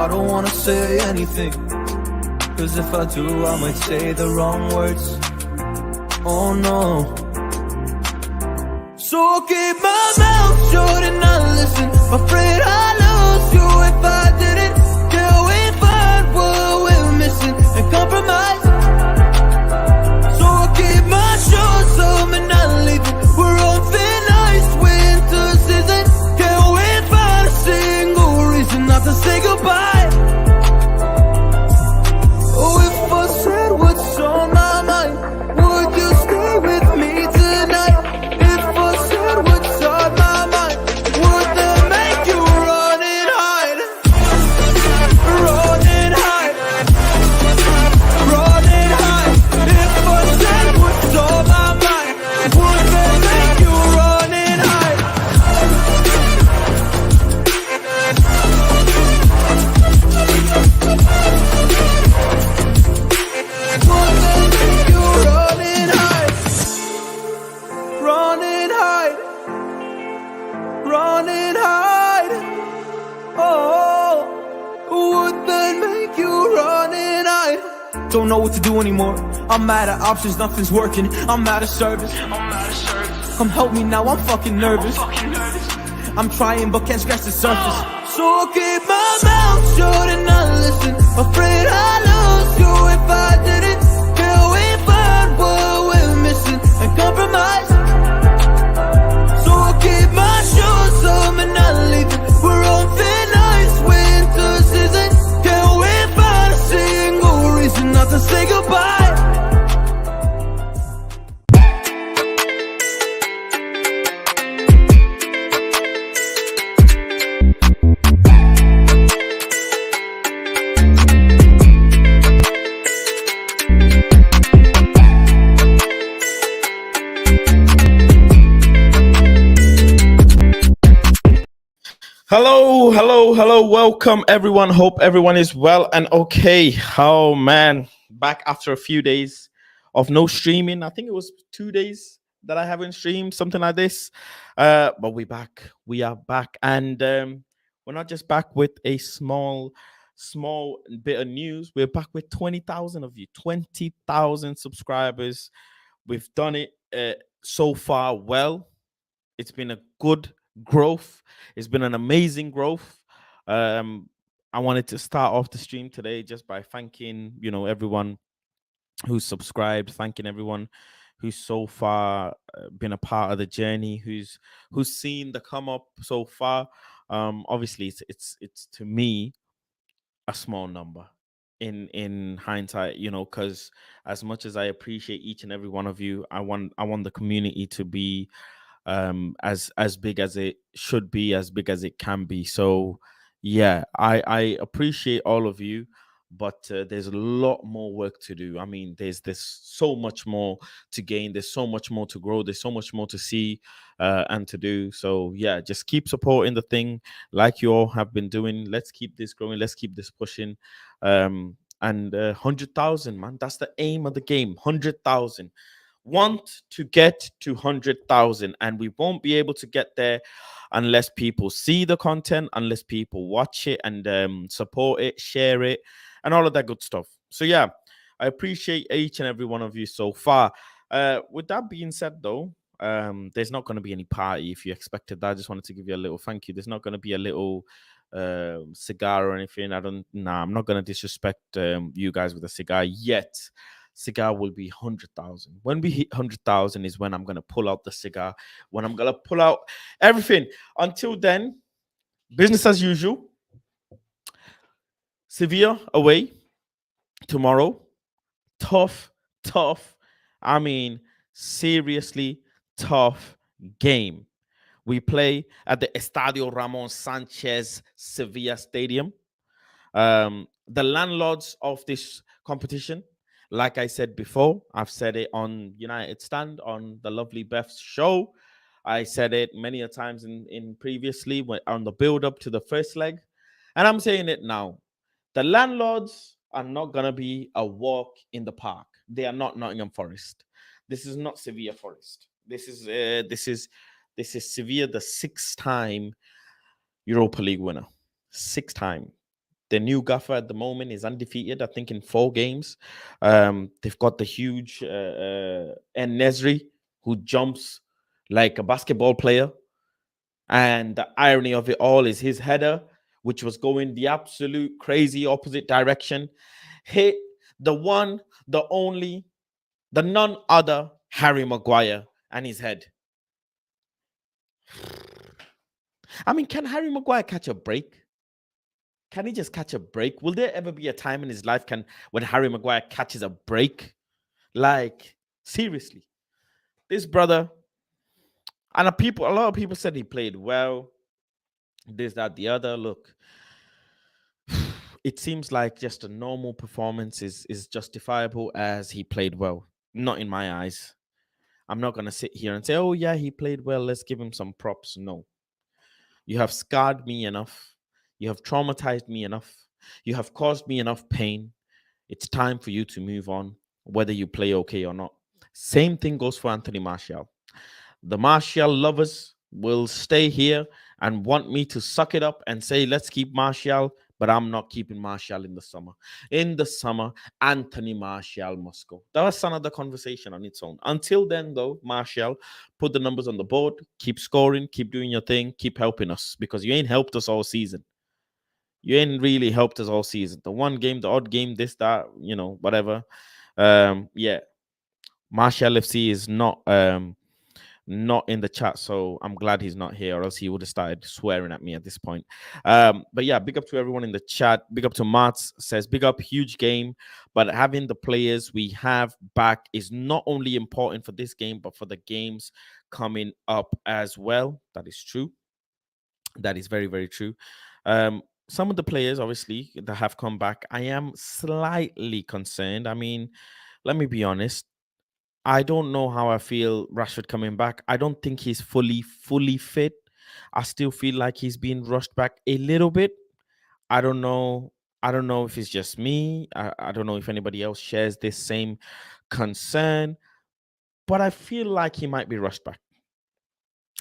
I don't wanna say anything, cause if I do I might say the wrong words. Oh no. So I'll keep my mouth shut and not listen. Afraid I lose you if I didn't. Till we find what we're missing and compromise. So I'll keep my shoes up and not leaving. We're on thin ice, winter season. Can't we find a single reason not to say goodbye? Oh, if I said what's on my mind, would you stay with me tonight? If I said what's on my mind, would that make you run and hide? Run and hide. Run and hide. If I said what's on my mind, would that make you run and hide? Would that make you run and hide? Run and hide. Run and hide. Oh, would that make you run and hide? Don't know what to do anymore. I'm out of options, nothing's working. I'm out of service. Come help me now, I'm fucking nervous. I'm trying but can't scratch the surface. So I'll keep my mouth shut and not listen. Afraid I lose you if I didn't. Till we find what we're missing and compromise. So I'll keep my shoes up and not leaving. We're on thin ice, winter season. Can't we find a single reason not to say goodbye? Hello. Welcome, everyone. Hope everyone is well and okay. Oh, man. Back after a few days of no streaming. I think it was 2 days that I haven't streamed, something like this. But we're back. We are back. And we're not just back with a small bit of news. We're back with 20,000 of you, 20,000 subscribers. We've done it so far well. It's been a good growth. It's been an amazing growth. I wanted to start off the stream today just by thanking, everyone who's subscribed, thanking everyone who's so far been a part of the journey, who's seen the come up so far. Obviously, it's to me a small number in hindsight, because as much as I appreciate each and every one of you, I want the community to be as big as it should be, as big as it can be. So yeah, I appreciate all of you, but there's a lot more work to do. I mean, there's so much more to gain, there's so much more to grow, there's so much more to see and to do. So yeah, just keep supporting the thing like you all have been doing. Let's keep this growing, let's keep this pushing. And 100,000, man, that's the aim of the game. 100,000. Want to get to 100,000, and we won't be able to get there unless people see the content, unless people watch it and support it, share it, and all of that good stuff. So yeah, I appreciate each and every one of you so far. With that being said, though, there's not going to be any party. If you expected that, I just wanted to give you a little thank you. There's not going to be a little cigar or anything. I'm not going to disrespect you guys with a cigar yet. Cigar will be 100,000. When we hit 100,000 is when I'm going to pull out the cigar, when I'm going to pull out everything. Until then, business as usual. Sevilla away tomorrow. Tough. I mean, seriously tough game. We play at the Estadio Ramon Sanchez Sevilla Stadium. The landlords of this competition, like I said before, I've said it on United Stand, on the lovely Beth's show. I said it many a times in previously on the build-up to the first leg. And I'm saying it now. The landlords are not going to be a walk in the park. They are not Nottingham Forest. This is not Sevilla Forest. This is Sevilla, the 6-time Europa League winner. 6 time. The new gaffer at the moment is undefeated, I think, in 4 games. They've got the huge En Nesri, who jumps like a basketball player. And the irony of it all is his header, which was going the absolute crazy opposite direction, hit the one, the only, the none other Harry Maguire and his head. I mean, can Harry Maguire catch a break? Can he just catch a break? Will there ever be a time in his life when Harry Maguire catches a break? Like, seriously. This brother, and a lot of people said he played well, this, that, the other. Look, it seems like just a normal performance is justifiable as he played well. Not in my eyes. I'm not gonna sit here and say, oh yeah, he played well, let's give him some props. No. You have scarred me enough. You have traumatized me enough. You have caused me enough pain. It's time for you to move on, whether you play okay or not. Same thing goes for Anthony Martial. The Martial lovers will stay here and want me to suck it up and say, let's keep Martial, but I'm not keeping Martial in the summer. In the summer, Anthony Martial must go. That's another conversation on its own. Until then, though, Martial, put the numbers on the board, keep scoring, keep doing your thing, keep helping us, because you ain't helped us all season. You ain't really helped us all season. The one game, the odd game, this, that, whatever. Yeah. Martial FC is not in the chat, so I'm glad he's not here, or else he would have started swearing at me at this point. But yeah, big up to everyone in the chat. Big up to Mats, says big up, huge game, but having the players we have back is not only important for this game, but for the games coming up as well. That is true. That is very, very true. Some of the players, obviously, that have come back, I am slightly concerned. I mean, let me be honest. I don't know how I feel Rashford coming back. I don't think he's fully fit. I still feel like he's being rushed back a little bit. I don't know. I don't know if it's just me. I don't know if anybody else shares this same concern, but I feel like he might be rushed back.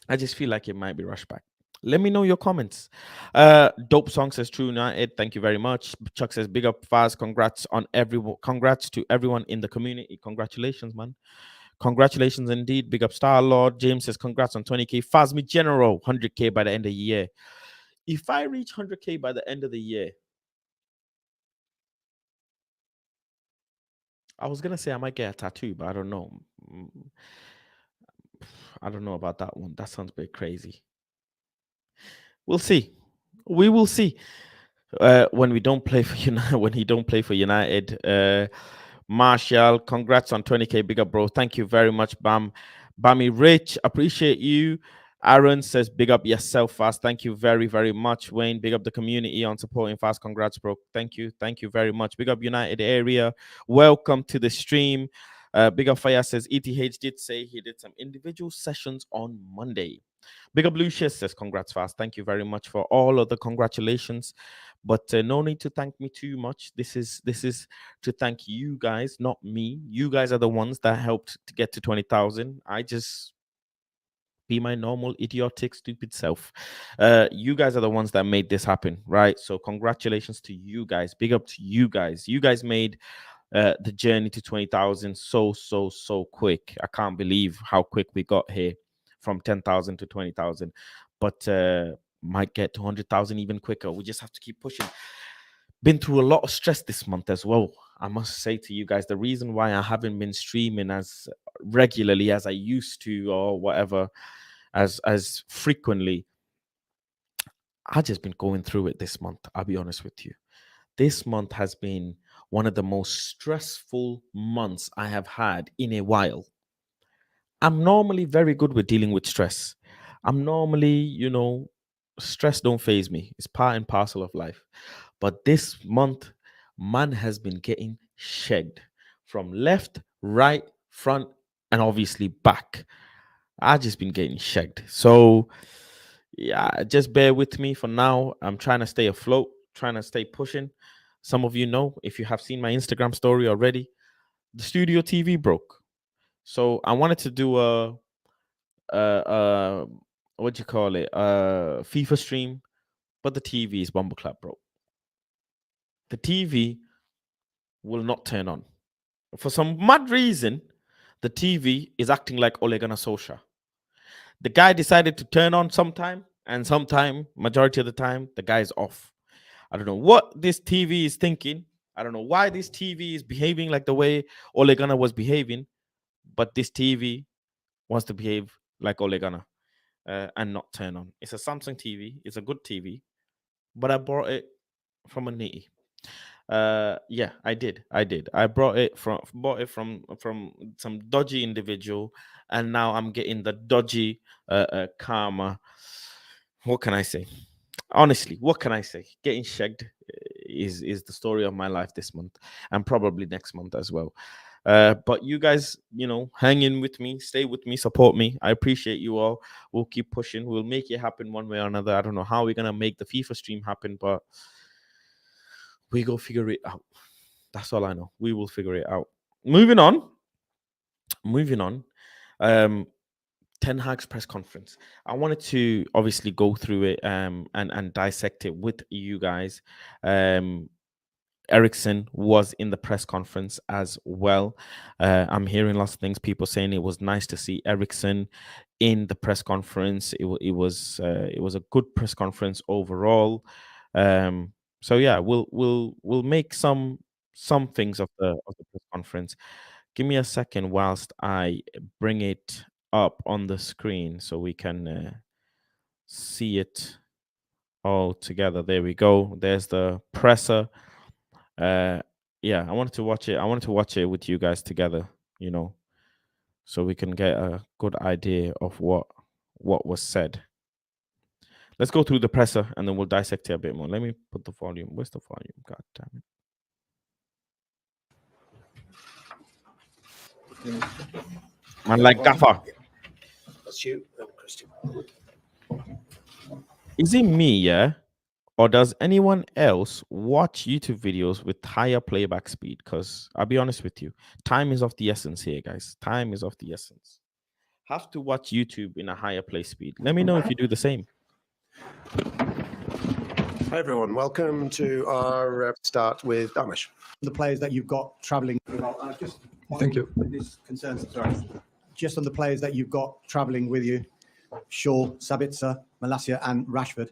I just feel like it might be rushed back. Let me know your comments. Dope Song says True United. Thank you very much. Chuck says big up Faz. Congrats on everyone. Congrats to everyone in the community. Congratulations, man. Congratulations indeed. Big up Star Lord. James says congrats on 20K. Fazmi General, 100K by the end of the year. If I reach 100K by the end of the year, I was gonna say I might get a tattoo, but I don't know. I don't know about that one. That sounds a bit crazy. We'll see. We will see. When we don't play for United, when he don't play for United. Marshall, congrats on 20K. Big up, bro. Thank you very much, Bammy Rich. Appreciate you. Aaron says, big up yourself, Fast. Thank you very, very much. Wayne, big up the community on supporting Fast. Congrats, bro. Thank you. Thank you very much. Big up United area. Welcome to the stream. Big up Fire says, ETH did say he did some individual sessions on Monday. Big up Lucius says, congrats, Fast. Thank you very much for all of the congratulations. But no need to thank me too much. This is to thank you guys, not me. You guys are the ones that helped to get to 20,000. I just be my normal idiotic stupid self. You guys are the ones that made this happen, right? So congratulations to you guys. Big up to you guys. You guys made the journey to 20,000 so quick. I can't believe how quick we got here from 10,000 to 20,000. But might get to 100,000 even quicker. We just have to keep pushing. Been through a lot of stress this month as well. I must say to you guys, the reason why I haven't been streaming as regularly as I used to, or whatever, as frequently, I've just been going through it this month. I'll be honest with you. This month has been one of the most stressful months I have had in a while. I'm normally very good with dealing with stress. I'm normally, stress don't phase me. It's part and parcel of life. But this month, man has been getting shagged from left, right, front, and obviously back. I've just been getting shagged. So, yeah, just bear with me for now. I'm trying to stay afloat, trying to stay pushing. Some of you know, if you have seen my Instagram story already, the studio TV broke. So I wanted to do what do you call it? FIFA stream, but the TV is Bumbleclap broke. the TV will not turn on. For some mad reason, the TV is acting like Ole Gunnar Solskjaer. The guy decided to turn on sometime, and sometime, majority of the time, the guy is off. I don't know what this TV is thinking. I don't know why this TV is behaving like the way Ole Gunnar was behaving, but this TV wants to behave like Ole Gunnar and not turn on. It's a Samsung TV. It's a good TV, but I bought it from a nitty. Yeah, I did. I bought it from some dodgy individual, and now I'm getting the dodgy karma. What can I say? Honestly, what can I say? Getting shagged is the story of my life this month, and probably next month as well. But you guys, hang in with me, stay with me, support me. I appreciate you all. We'll keep pushing. We'll make it happen one way or another. I don't know how we're gonna make the FIFA stream happen, but we go figure it out. That's all I know. We will figure it out. Moving on. Ten Hag's press conference. I wanted to obviously go through it and dissect it with you guys. Eriksen was in the press conference as well. I'm hearing lots of things. People saying it was nice to see Eriksen in the press conference. It was a good press conference overall. So yeah, we'll make some things of the press conference. Give me a second whilst I bring it up on the screen so we can see it all together. There we go. There's the presser. Yeah, I wanted to watch it. I wanted to watch it with you guys together, so we can get a good idea of what was said. Let's go through the presser and then we'll dissect it a bit more. Let me put the volume. Where's the volume? God damn it. Man, like Gaffer. That's you, Christian. Is it me, yeah? Or does anyone else watch YouTube videos with higher playback speed? Because I'll be honest with you, time is of the essence here, guys. Time is of the essence. Have to watch YouTube in a higher play speed. Let me know if you do the same. Hi, everyone. Welcome to our start with Damish. The players that you've got travelling. Thank you. This concerns, sorry. Just on the players that you've got travelling with you, Shaw, Sabitzer, Malacia, and Rashford.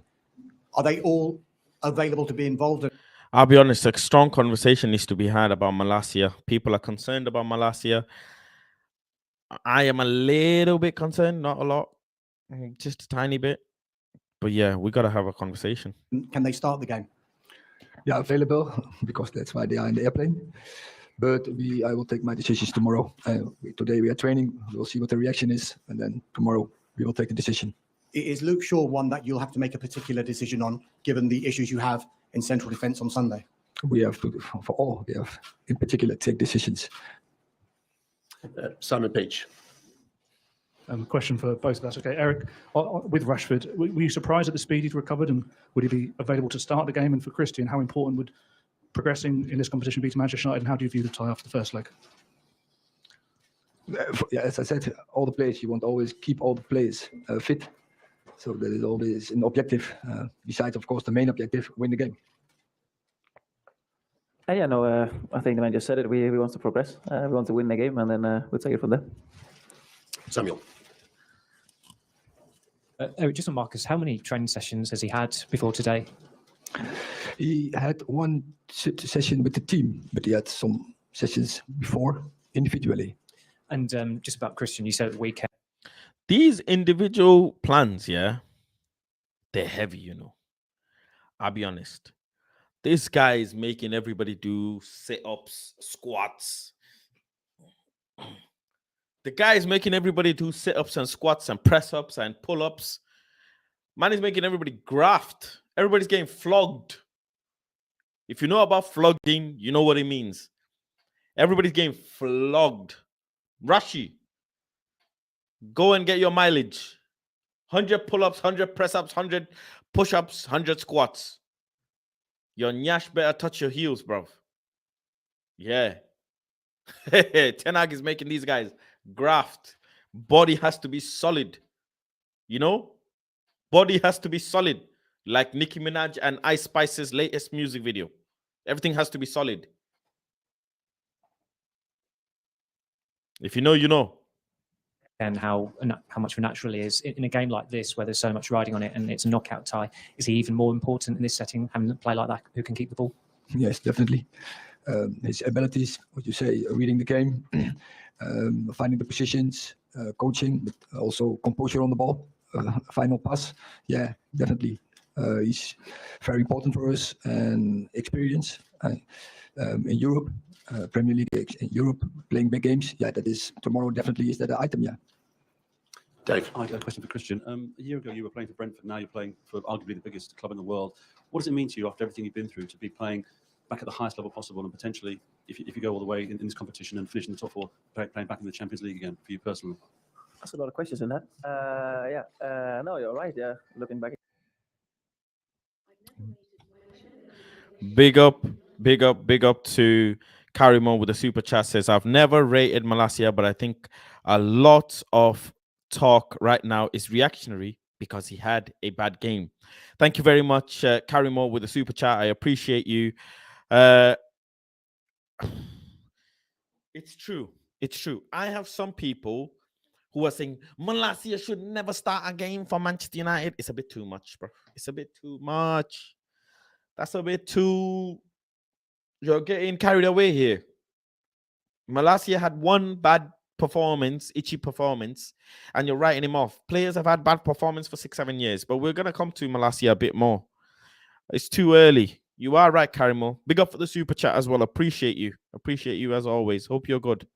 Are they all available to be involved? I'll be honest, a strong conversation needs to be had about Malacia. People are concerned about Malacia. I am a little bit concerned, not a lot, just a tiny bit. But yeah, we got to have a conversation. Can they start the game? Yeah, available, because that's why they are in the airplane. But I will take my decisions tomorrow. Today we are training. We'll see what the reaction is. And then tomorrow we will take a decision. Is Luke Shaw one that you'll have to make a particular decision on, given the issues you have in central defence on Sunday? We have to, for all, we have in particular take decisions. Simon Peach. Question for both of us. Okay, Eric, with Rashford, were you surprised at the speed he'd recovered, and would he be available to start the game? And for Christian, how important would progressing in this competition be to Manchester United, and how do you view the tie after the first leg? Yeah, as I said, all the players, you want to always keep all the players fit. So that is always an objective. Besides, of course, the main objective, win the game. Yeah, no, I think the man just said it. We want to progress. We want to win the game, and then we'll take it from there. Samuel. Eric, just on Marcus, how many training sessions has he had before today? He had one session with the team, but he had some sessions before individually. And just about Christian, you said at the weekend. These individual plans, yeah, they're heavy, I'll be honest. This guy is making everybody do sit-ups, squats. The guy is making everybody do sit-ups and squats and press-ups and pull-ups. Man is making everybody graft. Everybody's getting flogged. If you know about flogging, you know what it means. Everybody's getting flogged. Rashi, go and get your mileage. 100 pull-ups, 100 press-ups, 100 push-ups, 100 squats. Your nyash better touch your heels, bro. Yeah. Ten Hag is making these guys graft. Body has to be solid. Body has to be solid. Like Nicki Minaj and Ice Spice's latest music video. Everything has to be solid. If you know, you know. And how much of a natural he is in a game like this, where there's so much riding on it and it's a knockout tie. Is he even more important in this setting, having a play like that who can keep the ball? Yes, definitely. His abilities, what you say, reading the game, finding the positions, coaching, but also composure on the ball, final pass. Yeah, definitely. He's very important for us, and experience in Europe, Premier League in Europe, playing big games. Yeah, that is tomorrow. Definitely is that an item. Yeah. Dave. I got a question for Christian. A year ago, you were playing for Brentford. Now you're playing for arguably the biggest club in the world. What does it mean to you after everything you've been through to be playing back at the highest level possible, and potentially, if you go all the way in this competition and finish in the top four, playing back in the Champions League again for you personally? That's a lot of questions in that. No, you're right. Yeah, looking back. Big up to Karimo with the super chat. Says, I've never rated Malacia, but I think a lot of talk right now is reactionary because he had a bad game. Thank you very much, Karimo with the super chat. I appreciate you. It's true. It's true. I have some people who are saying Malacia should never start a game for Manchester United. It's a bit too much, bro. It's a bit too much. That's a bit too... You're getting carried away here. Malacia had one bad performance, itchy performance, and you're writing him off. Players have had bad performance for 6-7 years, but we're going to come to Malacia a bit more. It's too early. You are right, Karimo. Big up for the super chat as well. Appreciate you. Appreciate you as always. Hope you're good.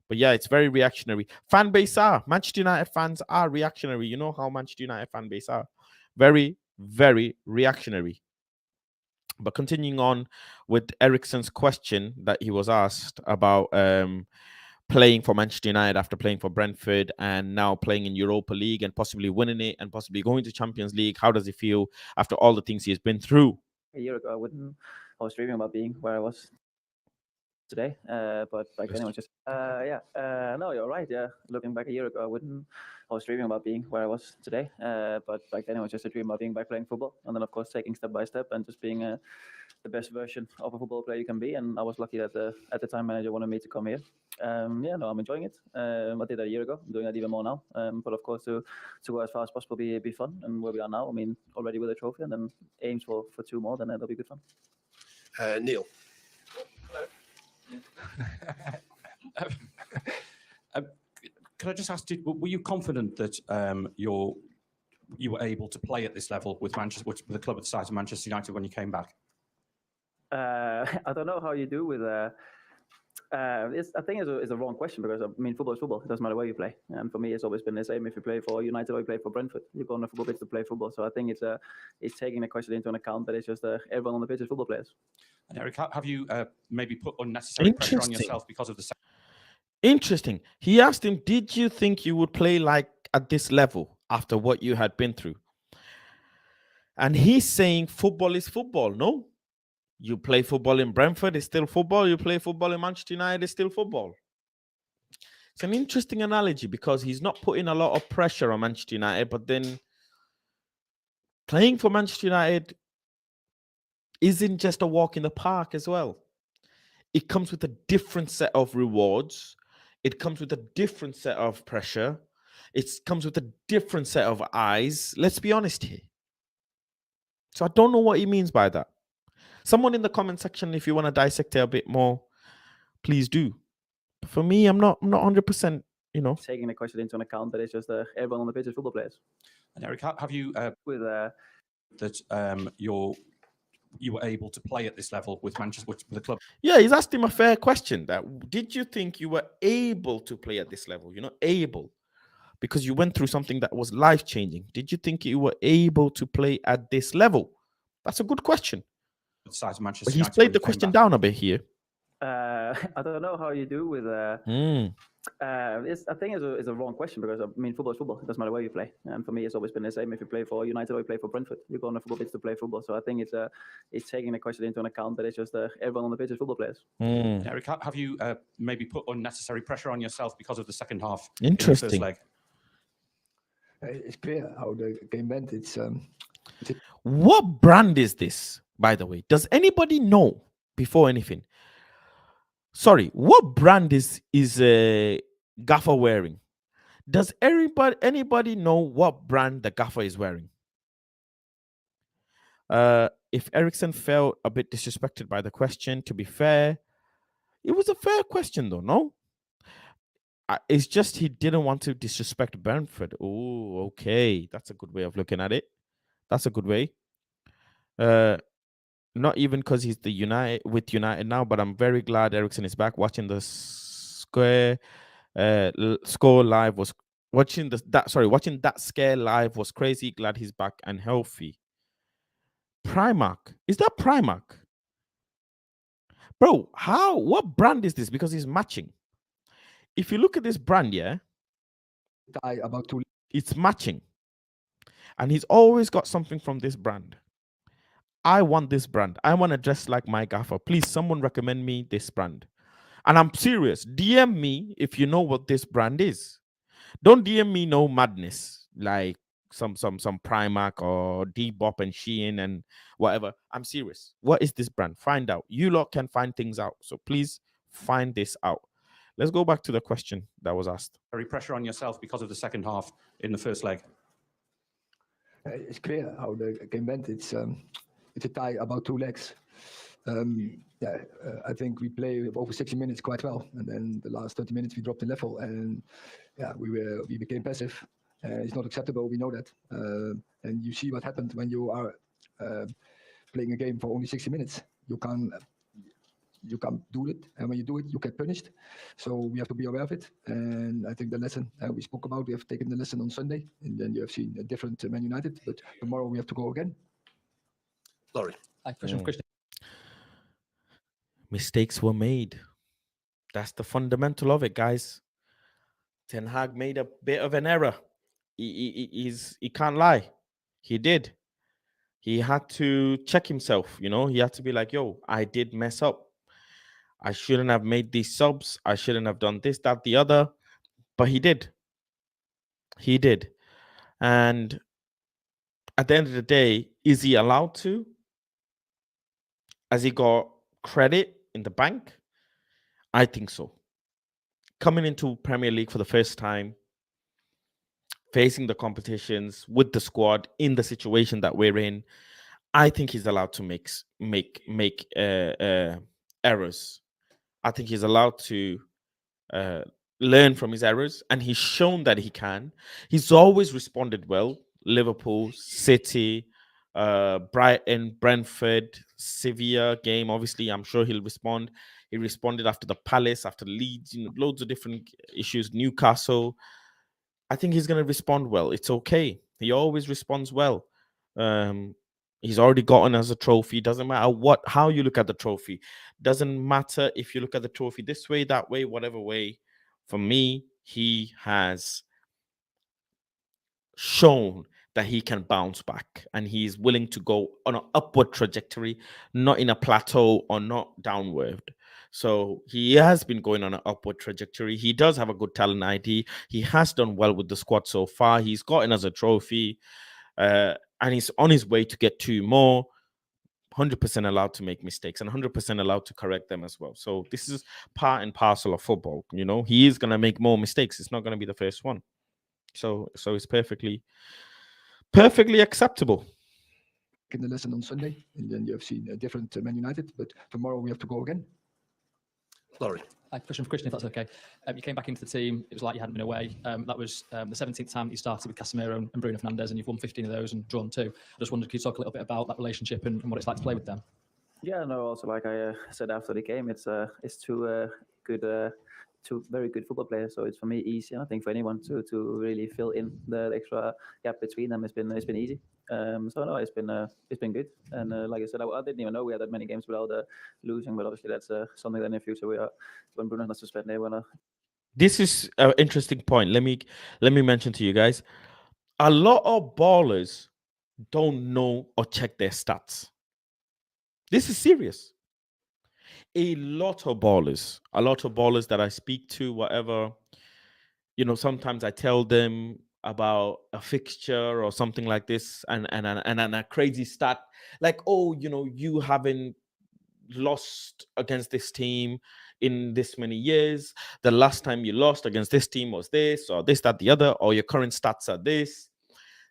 But yeah, it's very reactionary. Fan base are. Manchester United fans are reactionary. You know how Manchester United fan base are. Very, very reactionary. But continuing on with Eriksen's question that he was asked about playing for Manchester United after playing for Brentford and now playing in Europa League and possibly winning it and possibly going to Champions League. How does he feel after all the things he has been through? A year ago, I was dreaming about being where I was today, but back then it was just no, you're right. Yeah, looking back a year ago, I was dreaming about being where I was today, but back then it was just a dream about being back playing football, and then of course taking step by step and just being the best version of a football player you can be. And I was lucky that at the time manager wanted me to come here. I'm enjoying it. I did that a year ago. I'm doing that even more now. But of course to go as far as possible be fun, and where we are now, I mean, already with a trophy, and then aims for 2 more, then that'll be good fun. Neil. Can I just ask you, were you confident that you were able to play at this level with the club at the size of Manchester United when you came back? I don't know how you do with. I think it's a wrong question, because I mean, football is football. It doesn't matter where you play. And for me, it's always been the same. If you play for United or you play for Brentford, you go on a football pitch to play football. So I think it's taking the question into account that it's just everyone on the pitch is football players. And Eric, have you maybe put unnecessary pressure on yourself because of the... Interesting. He asked him, did you think you would play like at this level after what you had been through? And he's saying football is football. No, you play football in Brentford, it's still football. You play football in Manchester United, it's still football. It's an interesting analogy, because he's not putting a lot of pressure on Manchester United, but then playing for Manchester United isn't just a walk in the park as well. It comes with a different set of rewards. It comes with a different set of pressure. It comes with a different set of eyes. Let's be honest here. So I don't know what he means by that. Someone in the comment section, if you want to dissect it a bit more, please do. But for me, I'm not 100%, you know. Taking the question into account that it's just everyone on the pitch is football players. And Eric, have you With that you were able to play at this level with Manchester, with the club? Yeah, he's asked him a fair question. That did you think you were able to play at this level? You're not able, because you went through something that was life-changing. Did you think you were able to play at this level? That's a good question. Besides Manchester But he's United, played the question down a bit here. I don't know how you do with. I think it's a wrong question, because I mean, football is football. It doesn't matter where you play. And for me, it's always been the same. If you play for United or you play for Brentford, you go on a football pitch to play football. So I think it's taking the question into account that it's just everyone on the pitch is football players. Eric, have you maybe put unnecessary pressure on yourself because of the second half? Interesting. In the first leg? It's clear how the game went. What brand is this, by the way? Does anybody know before anything. Sorry, what brand is Gaffer wearing? Does anybody know what brand the Gaffer is wearing? If Ericsson felt a bit disrespected by the question, to be fair, it was a fair question though, no? It's just he didn't want to disrespect Brentford. Oh, okay. That's a good way of looking at it. That's a good way. Not even because he's with United now, but I'm very glad Ericsson is back. Watching the score live was watching that scare live was crazy. Glad he's back and healthy. Primark, is that Primark? Bro, what brand is this? Because it's matching. If you look at this brand, yeah, it's matching. And he's always got something from this brand. I want this brand. I want to dress like my Gaffer. Please, someone recommend me this brand. And I'm serious. DM me if you know what this brand is. Don't DM me no madness like some Primark or Depop and Shein and whatever. I'm serious. What is this brand? Find out. You lot can find things out. So please find this out. Let's go back to the question that was asked. Very pressure on yourself because of the second half in the first leg. It's clear how the game went. It's a tie about 2 legs. I think we played over 60 minutes quite well, and then the last 30 minutes we dropped the level, and we became passive. It's not acceptable. We know that, and you see what happened when you are playing a game for only 60 minutes. You can't do it, and when you do it, you get punished. So we have to be aware of it. And I think the lesson we spoke about, we have taken the lesson on Sunday, and then you have seen a different Man United. But tomorrow we have to go again. Sorry. Mistakes were made. That's the fundamental of it, guys. Ten Hag made a bit of an error. He can't lie. He did. He had to check himself, you know. He had to be like, yo, I did mess up. I shouldn't have made these subs. I shouldn't have done this, that, the other. But he did. He did. And at the end of the day, is he allowed to? Has he got credit in the bank? I think so. Coming into Premier League for the first time, facing the competitions with the squad in the situation that we're in, I think he's allowed to make errors. I think he's allowed to learn from his errors, and he's shown that he can. He's always responded well. Liverpool, City, Brighton, Brentford, Sevilla game. Obviously, I'm sure he'll respond. He responded after the Palace, after Leeds, loads of different issues. Newcastle. I think he's going to respond well. It's okay. He always responds well. He's already gotten us a trophy. Doesn't matter how you look at the trophy. Doesn't matter if you look at the trophy this way, that way, whatever way. For me, he has shown that he can bounce back, and he's willing to go on an upward trajectory, not in a plateau or not downward. So he has been going on an upward trajectory. He does have a good talent ID. He has done well with the squad so far. He's gotten us a trophy, and he's on his way to get 2 more. 100% allowed to make mistakes and 100% allowed to correct them as well. So this is part and parcel of football. You know, he is going to make more mistakes. It's not going to be the first one. So it's perfectly acceptable. In the lesson on Sunday, and then you have seen a different Man United. But tomorrow we have to go again. Sorry. Question for Christian, if that's okay. You came back into the team. It was like you hadn't been away. That was the 17th time that you started with Casemiro and Bruno Fernandes, and you've won 15 of those and drawn 2. I just wondered, could you talk a little bit about that relationship and what it's like to play with them? Yeah, no. Also, like I said after the game, it's two very good football players. So it's for me easy. And I think for anyone to really fill in the extra gap between them, it's been easy. So no, it's been good. And like I said, I didn't even know we had that many games without losing. But obviously, that's something that in the future when Bruno has suspended, they wanna. This is an interesting point. Let me mention to you guys. A lot of ballers don't know or check their stats. This is serious. A lot of ballers that I speak to, whatever, sometimes I tell them about a fixture or something like this, and a crazy stat, like, oh, you haven't lost against this team in this many years. The last time you lost against this team was this, or this, that, the other, or your current stats are this.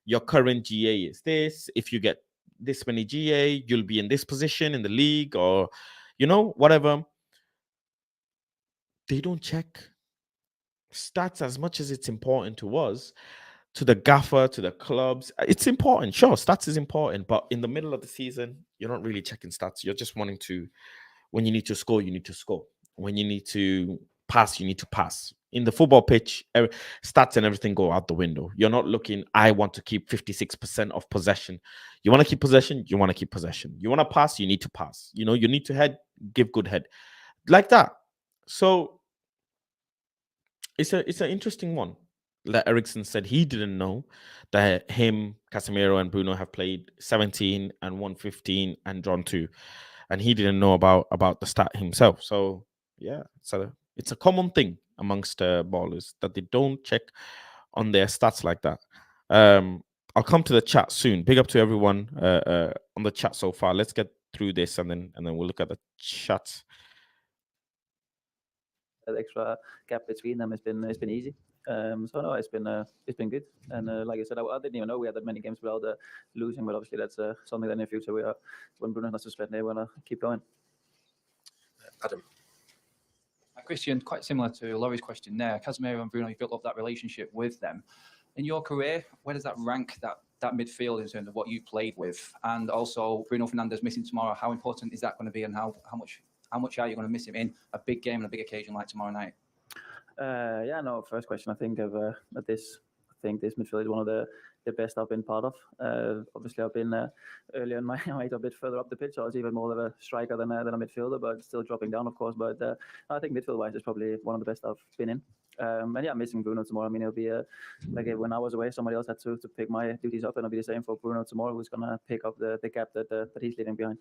Your current GA is this. If you get this many GA, you'll be in this position in the league, or, you know, whatever. They don't check stats as much as it's important to us, to the gaffer, to the clubs. It's important. Sure, stats is important, but in the middle of the season, you're not really checking stats. You're just wanting to, when you need to score, you need to score. When you need to pass, you need to pass. In the football pitch, stats and everything go out the window. You're not looking, I want to keep 56% of possession. You want to keep possession, you want to keep possession. You want to pass, you need to pass. You know, you need to head, give good head. Like that. So it's an interesting one that Eriksson said he didn't know that him, Casemiro, and Bruno have played 17 and 115 and drawn 2. And he didn't know about the stat himself. So yeah, it's a common thing amongst ballers that they don't check on their stats like that. I'll come to the chat soon. Big up to everyone on the chat so far. Let's get through this and then we'll look at the chat. That extra gap between them has been easy. So no, it's been good. And like I said, I didn't even know we had that many games without losing. But obviously, that's something that in the future when Bruno's not suspended, we want to keep going. Adam. Christian, quite similar to Laurie's question there. Casemiro and Bruno, you built up that relationship with them. In your career, where does that rank that midfield in terms of what you played with? And also, Bruno Fernandes missing tomorrow, how important is that going to be, and how much are you going to miss him in a big game and a big occasion like tomorrow night? Yeah, no, first question, I think this midfield is one of the best I've been part of. Obviously, I've been earlier in my age a bit further up the pitch. I was even more of a striker than a midfielder, but still dropping down, of course. But I think midfield-wise is probably one of the best I've been in. And yeah, missing Bruno tomorrow. I mean, it'll be like when I was away, somebody else had to pick my duties up, and it'll be the same for Bruno tomorrow, who's going to pick up the gap that he's leaving behind.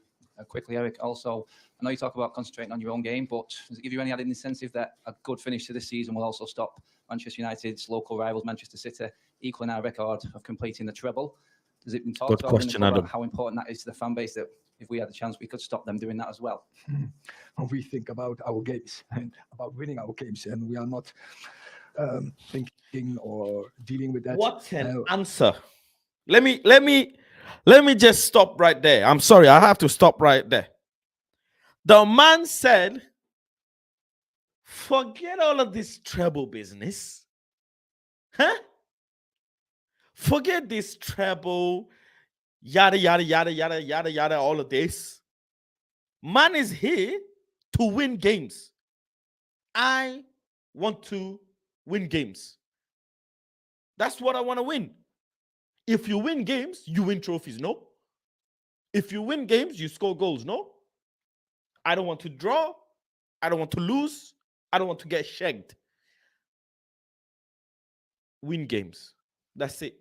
Quickly, Erik, also, I know you talk about concentrating on your own game, but does it give you any added incentive that a good finish to this season will also stop Manchester United's local rivals, Manchester City, equaling our record of completing the treble? Does it been talked about how important that is to the fan base, that if we had the chance, we could stop them doing that as well? We think about our games and about winning our games, and we are not thinking or dealing with that. What an answer! Let me just stop right there. I'm sorry, I have to stop right there. The man said, forget all of this treble business. Huh? Forget this treble, yada, yada, yada, yada, yada, yada, all of this. Man is here to win games. I want to win games. That's what I want to win. If you win games, you win trophies, no? If you win games, you score goals, no? I don't want to draw. I don't want to lose. I don't want to get shagged. Win games. That's it.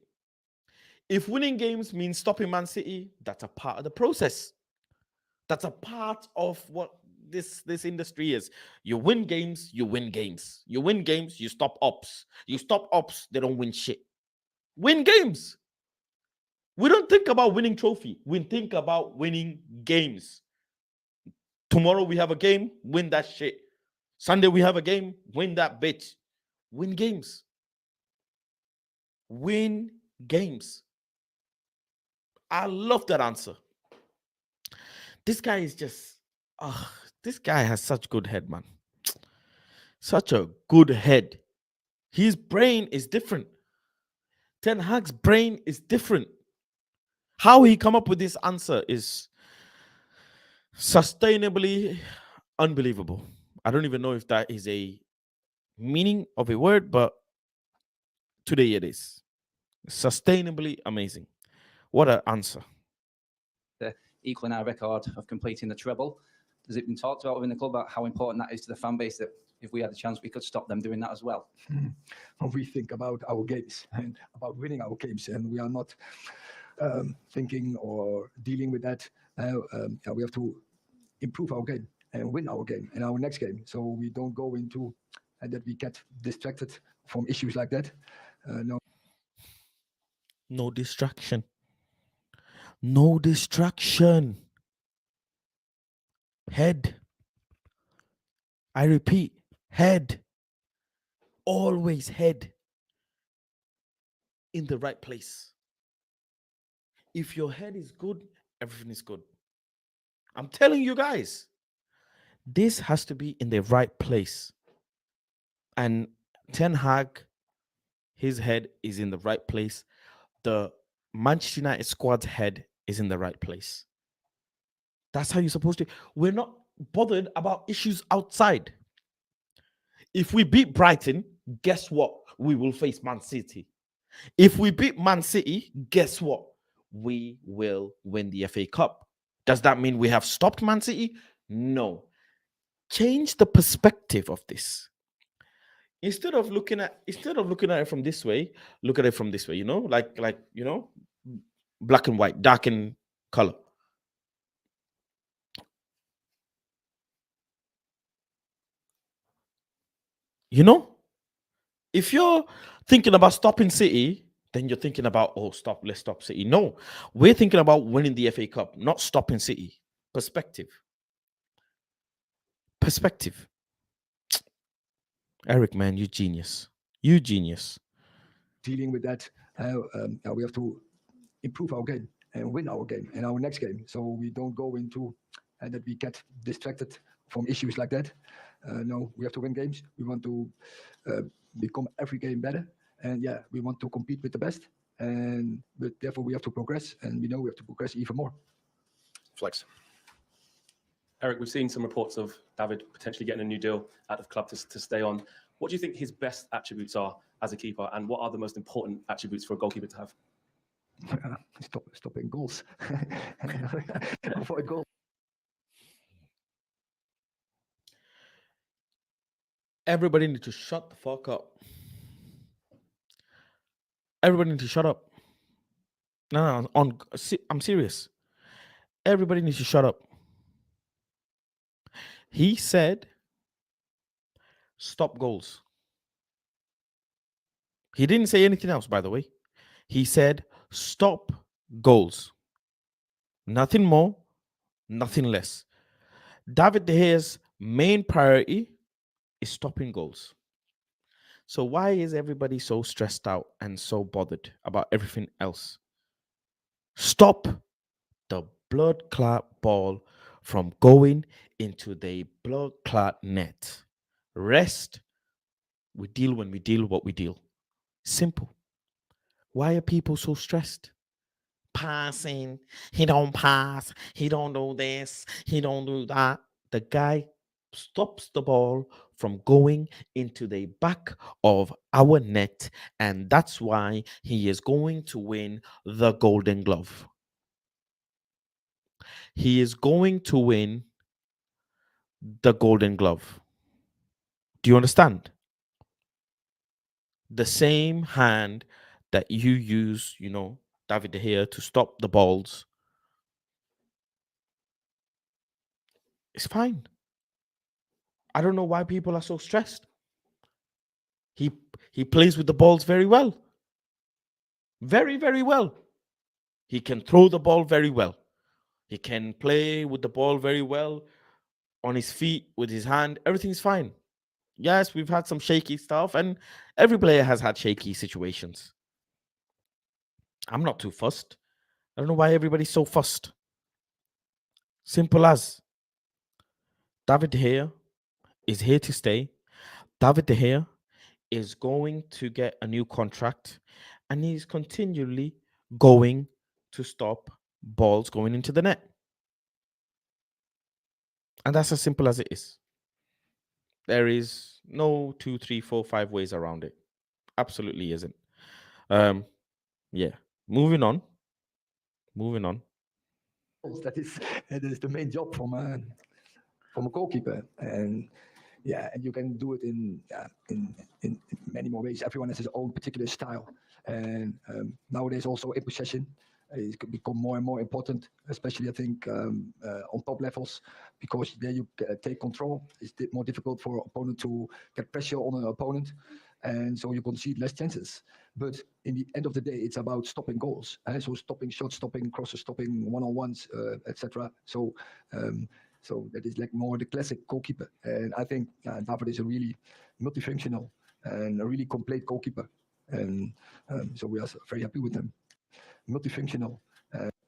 If winning games means stopping Man City, that's a part of the process. That's a part of what this industry is. You win games, you win games. You win games, you stop ops. You stop ops, they don't win shit. Win games. We don't think about winning trophy. We think about winning games. Tomorrow we have a game, win that shit. Sunday we have a game, win that bitch. Win games. Win games. I love that answer. This guy is just, this guy has such good head, man. Such a good head. His brain is different. Ten Hag's brain is different. How he come up with this answer is sustainably unbelievable. I don't even know if that is a meaning of a word, but today it is. Sustainably amazing. What an answer. Equaling our record of completing the treble. Has it been talked about within the club about how important that is to the fan base, that if we had the chance, we could stop them doing that as well? We think about our games and about winning our games, and we are not thinking or dealing with that. We have to improve our game and win our game in our next game, so we don't go into that we get distracted from issues like that. No distraction. No distraction. Head. I repeat, head. Always head in the right place. If your head is good, everything is good. I'm telling you guys, this has to be in the right place. And Ten Hag, his head is in the right place. The Manchester United squad's head is in the right place. That's how you're supposed to. We're not bothered about issues outside. If we beat Brighton, guess what? We will face Man City. If we beat Man City, guess what? We will win the FA Cup. Does that mean we have stopped Man City? No. Change the perspective of this. Instead of looking at it from this way, look at it from this way, like black and white, dark and color. If you're thinking about stopping City, then you're thinking about, let's stop City. No, we're thinking about winning the FA Cup, not stopping City. Perspective. Erik, man, you genius. Dealing with that, we have to improve our game and win our game and our next game. So we don't go into that we get distracted from issues like that. No, we have to win games. We want to become every game better. And yeah, we want to compete with the best. But therefore we have to progress, and we know we have to progress even more. Flex. Erik, we've seen some reports of David potentially getting a new deal out of the club to stay on. What do you think his best attributes are as a keeper, and what are the most important attributes for a goalkeeper to have? Stopping goals. Avoid goals. Everybody need to shut the fuck up. Everybody need to shut up. No, I'm serious. Everybody needs to shut up. He said, stop goals. He didn't say anything else, by the way. He said, stop goals. Nothing more, nothing less. David De Gea's main priority is stopping goals. So why is everybody so stressed out and so bothered about everything else? Stop the blood clot ball from going into the blood clot net. Rest. We deal when we deal what we deal. Simple. Why are people so stressed? Passing. He don't pass. He don't do this. He don't do that. The guy stops the ball from going into the back of our net, and that's why he is going to win the Golden Glove. He is going to win the Golden Glove. Do you understand? The same hand that you use, David De Gea, to stop the balls, it's fine. I don't know why people are so stressed. He plays with the balls very well. Very, very well. He can throw the ball very well. He can play with the ball very well on his feet, with his hand. Everything's fine. Yes, we've had some shaky stuff, and every player has had shaky situations. I'm not too fussed. I don't know why everybody's so fussed. Simple as. David De Gea is here to stay. David De Gea is going to get a new contract, and he's continually going to stop balls going into the net. And that's as simple as it is. There is no 2, 3, 4, 5 ways around it. Absolutely isn't. Yeah. Moving on. That is the main job from a goalkeeper, and yeah, and you can do it in many more ways. Everyone has his own particular style, and nowadays also in possession it's become more and more important, especially I think on top levels, because there you take control. It's more difficult for an opponent to get pressure on an opponent, and so you concede less chances. But in the end of the day, it's about stopping goals. So stopping shots, stopping crosses, stopping one-on-ones, etc. So So that is like more the classic goalkeeper. And I think David is a really multifunctional and a really complete goalkeeper. And so we are very happy with him. Multifunctional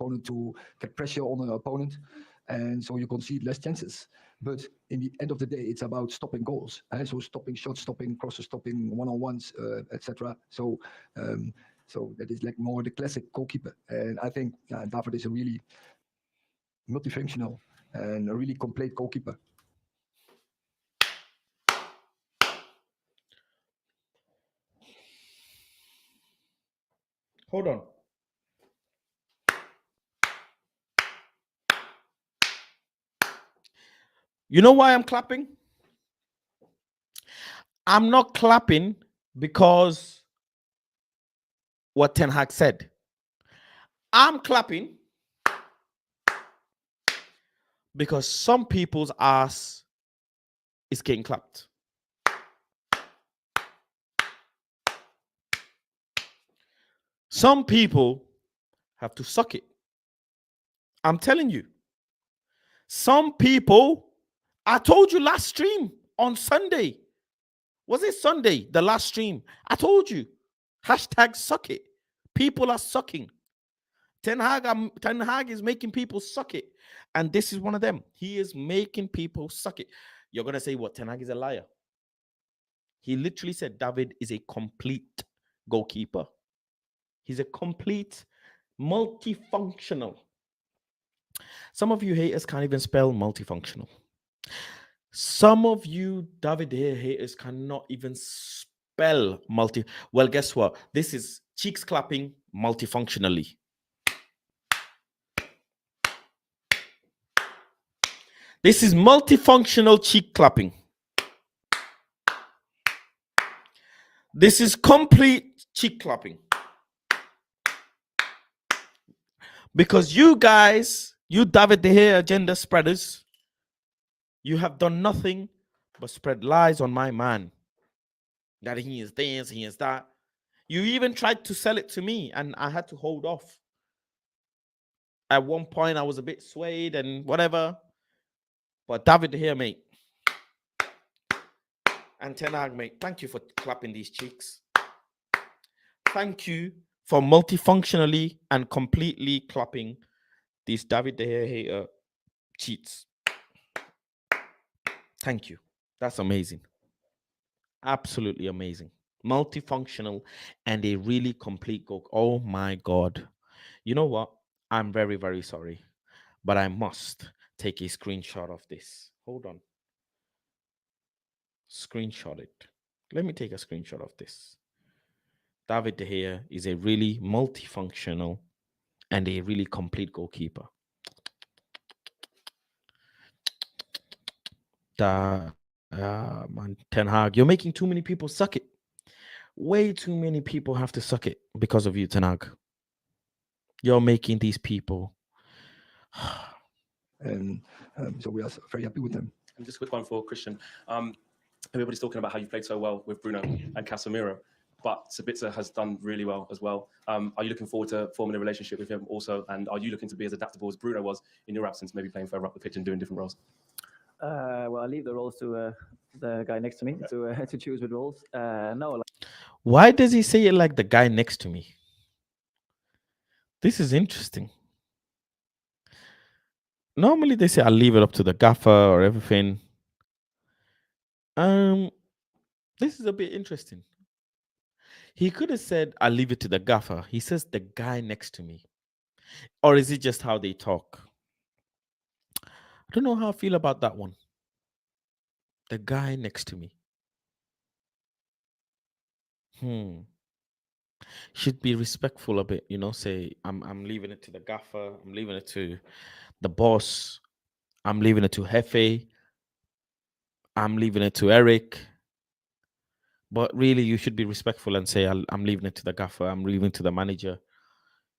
opponent to get pressure on an opponent, and so you concede less chances. But in the end of the day, it's about stopping goals. So stopping shots, stopping crosses, stopping one-on-ones, etc. So that is like more the classic goalkeeper. And I think David is a really multifunctional and a really complete goalkeeper. Hold on. You know why I'm clapping? I'm not clapping because what Ten Hag said. I'm clapping because some people's ass is getting clapped. Some people have to suck it. I'm telling you. Some people, I told you last stream on Sunday. Was it Sunday? The last stream. I told you. Hashtag suck it. People are sucking. Ten Hag is making people suck it. And this is one of them. He is making people suck it. You're going to say what? Ten Hag is a liar. He literally said David is a complete goalkeeper. He's a complete multifunctional. Some of you haters can't even spell multifunctional. Some of you David De Gea haters cannot even spell multi. Well, guess what? This is cheeks clapping multifunctionally. This is multifunctional cheek clapping. This is complete cheek clapping. Because you guys, you David De Gea agenda spreaders, you have done nothing but spread lies on my man. That he is this, he is that. You even tried to sell it to me and I had to hold off. At one point, I was a bit swayed and whatever. But David De Gea, mate, and Ten Hag, mate, thank you for clapping these cheeks. Thank you for multifunctionally and completely clapping these David De Gea hater cheats. Thank you. That's amazing. Absolutely amazing. Multifunctional and a really complete goal. Oh my God. You know what? I'm very, very sorry. But I must take a screenshot of this. Hold on. Screenshot it. Let me take a screenshot of this. David De Gea is a really multifunctional and a really complete goalkeeper. Man, Ten Hag, you're making too many people suck it. Way too many people have to suck it because of you, Ten Hag. You're making these people. And so we are very happy with them. And just a quick one for Christian. Everybody's talking about how you played so well with Bruno and Casemiro, but Sabitzer has done really well as well. Are you looking forward to forming a relationship with him also? And are you looking to be as adaptable as Bruno was in your absence, maybe playing further up the pitch and doing different roles? Well, I leave the roles to the guy next to me to choose with roles. No. Why does he say it like the guy next to me? This is interesting. Normally they say I'll leave it up to the gaffer or everything. This is a bit interesting. He could have said I'll leave it to the gaffer. He says the guy next to me. Or is it just how they talk? I don't know how I feel about that one. The guy next to me. Should be respectful a bit, you know, say I'm leaving it to the gaffer, I'm leaving it to the boss, I'm leaving it to Hefe, I'm leaving it to Erik. But really, you should be respectful and say, I'm leaving it to the gaffer, I'm leaving it to the manager.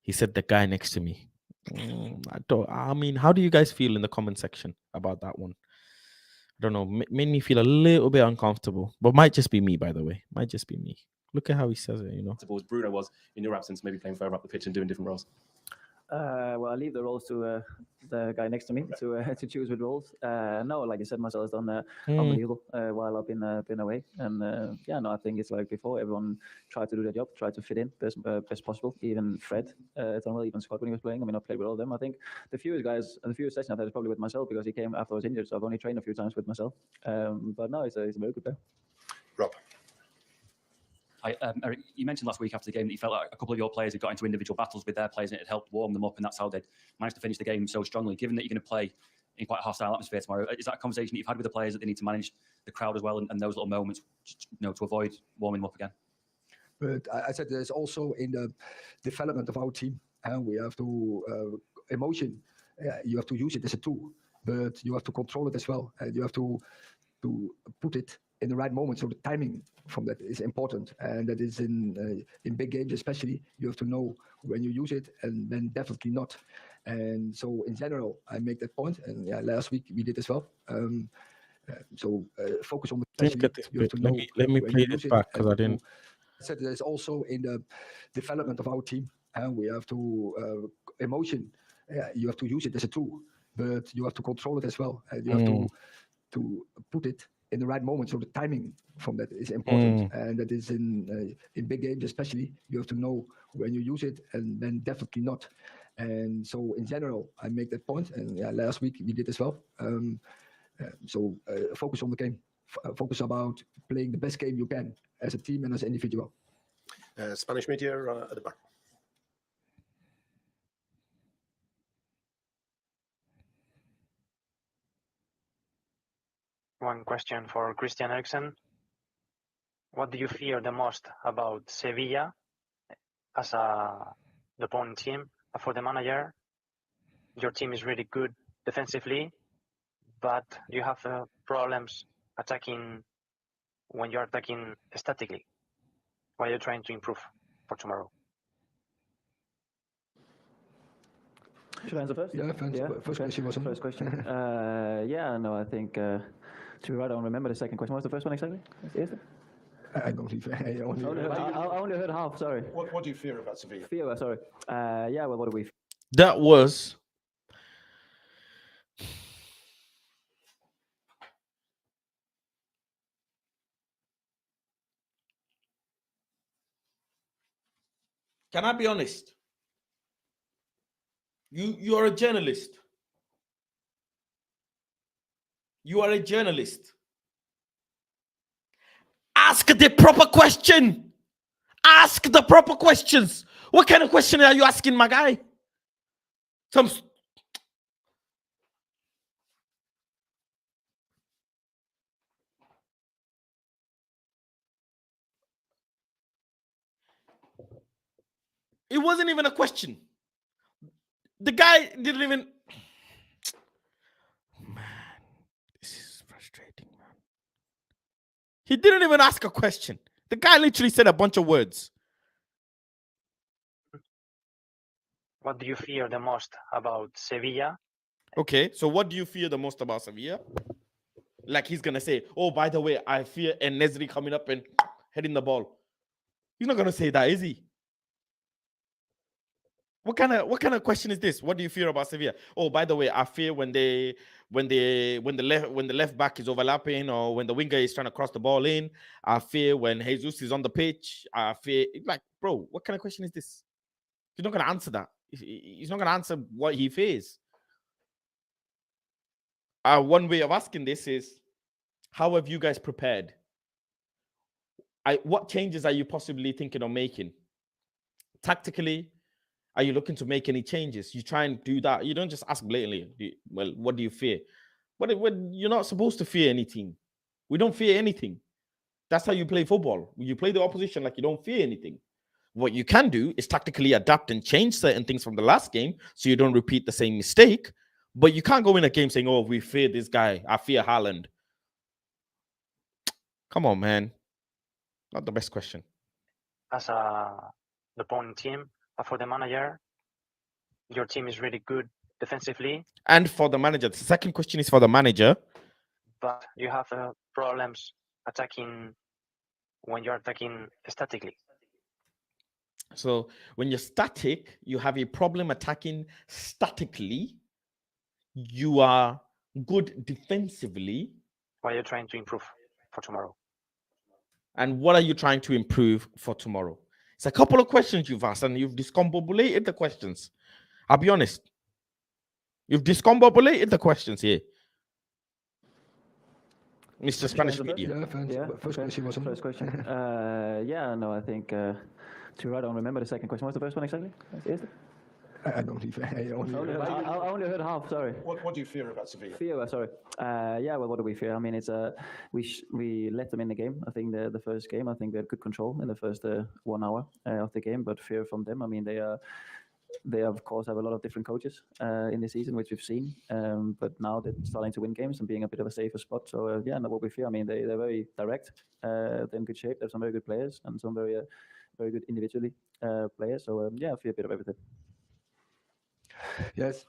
He said the guy next to me. I mean, how do you guys feel in the comment section about that one? I don't know, made me feel a little bit uncomfortable, but might just be me, by the way. Might just be me. Look at how he says it, you know. As Bruno was in your absence, maybe playing further up the pitch and doing different roles. Well, I leave the roles to the guy next to me to choose with roles. No, like you said, Marcel has done unbelievable while I've been away. And yeah, no, I think it's like before, everyone tried to do their job, tried to fit in best possible. Even Fred, even Scott when he was playing. I mean, I played with all of them. I think the fewest sessions I've had is probably with myself because he came after I was injured. So I've only trained a few times with myself. But no, he's a very good player. Rob. Hi, Erik, you mentioned last week after the game that you felt like a couple of your players had got into individual battles with their players and it had helped warm them up, and that's how they managed to finish the game so strongly. Given that you're going to play in quite a hostile atmosphere tomorrow, is that a conversation that you've had with the players that they need to manage the crowd as well and those little moments, to avoid warming them up again? But I said there's also in the development of our team, and we have to emotion. You have to use it as a tool, but you have to control it as well, and you have to put it in the right moment. So the timing from that is important, and that is in big games especially. You have to know when you use it and then definitely not. And so in general, I make that point, and yeah, last week we did as well. Focus on the. Let me play this back because I didn't. I said there's also in the development of our team, and we have to emotion. You have to use it as a tool, but you have to control it as well, and you have to put it in the right moment. So the timing from that is important, and that is in big games especially. You have to know when you use it and then definitely not. And so in general, I make that point, and yeah, last week we did as well. Focus on the game. Focus about playing the best game you can as a team and as an individual. Spanish media at the back. One question for Christian Eriksen. What do you fear the most about Sevilla as the opponent team? For the manager, your team is really good defensively, but you have problems attacking when you're attacking statically. What are you trying to improve for tomorrow? Should I answer first? Yeah, first question was first question. Yeah, no, I think to be right, I don't remember the second question. What was the first one exactly? I don't even. I only heard half. Sorry. What do you fear about Sevilla? Sorry. Yeah. Well, what do we? That was. Can I be honest? You are a journalist. You are a journalist. Ask the proper question. Ask the proper questions. What kind of question are you asking, my guy? It wasn't even a question. The guy didn't even. Man, this is frustrating, man. He didn't even ask a question. The guy literally said a bunch of words. What do you fear the most about Sevilla? Okay, so what do you fear the most about Sevilla? Like he's gonna say, oh, by the way, I fear En-Nesyri coming up and heading the ball. He's not gonna say that, is he? What kind of question is this? What do you fear about Sevilla? Oh, by the way, I fear when the left back is overlapping or when the winger is trying to cross the ball in. I fear when Jesus is on the pitch. I fear, like, bro, what kind of question is this? He's not gonna answer that. He's not gonna answer what he fears. One way of asking this is, how have you guys prepared? What changes are you possibly thinking of making? Tactically, are you looking to make any changes? You try and do that. You don't just ask blatantly, well, what do you fear? But you're not supposed to fear anything. We don't fear anything. That's how you play football. You play the opposition like you don't fear anything. What you can do is tactically adapt and change certain things from the last game so you don't repeat the same mistake. But you can't go in a game saying, oh, we fear this guy. I fear Haaland. Come on, man. Not the best question. As the opponent team, for the manager, your team is really good defensively. And for the manager, the second question is for the manager. But you have problems attacking when you're attacking statically. So when you're static, you have a problem attacking statically. You are good defensively. What are you trying to improve for tomorrow? And what are you trying to improve for tomorrow? It's a couple of questions you've asked, and you've discombobulated the questions. I'll be honest. You've discombobulated the questions here. Mr. Spanish Media. First question was First question. Yeah, no, I think I don't remember the second question. What's the first one exactly? I don't even. I only heard half. Sorry. What do you fear about Sevilla? Sorry. Yeah, well, what do we fear? I mean, it's we let them in the game. I think the first game, I think we had good control in the first 1 hour of the game, but fear from them. I mean, they of course have a lot of different coaches in the season, which we've seen. But now they're starting to win games and being a bit of a safer spot. So yeah, no, what we fear. I mean, they're very direct. They're in good shape. They have some very good players and some very good individually players. So yeah, I fear a bit of everything. Yes,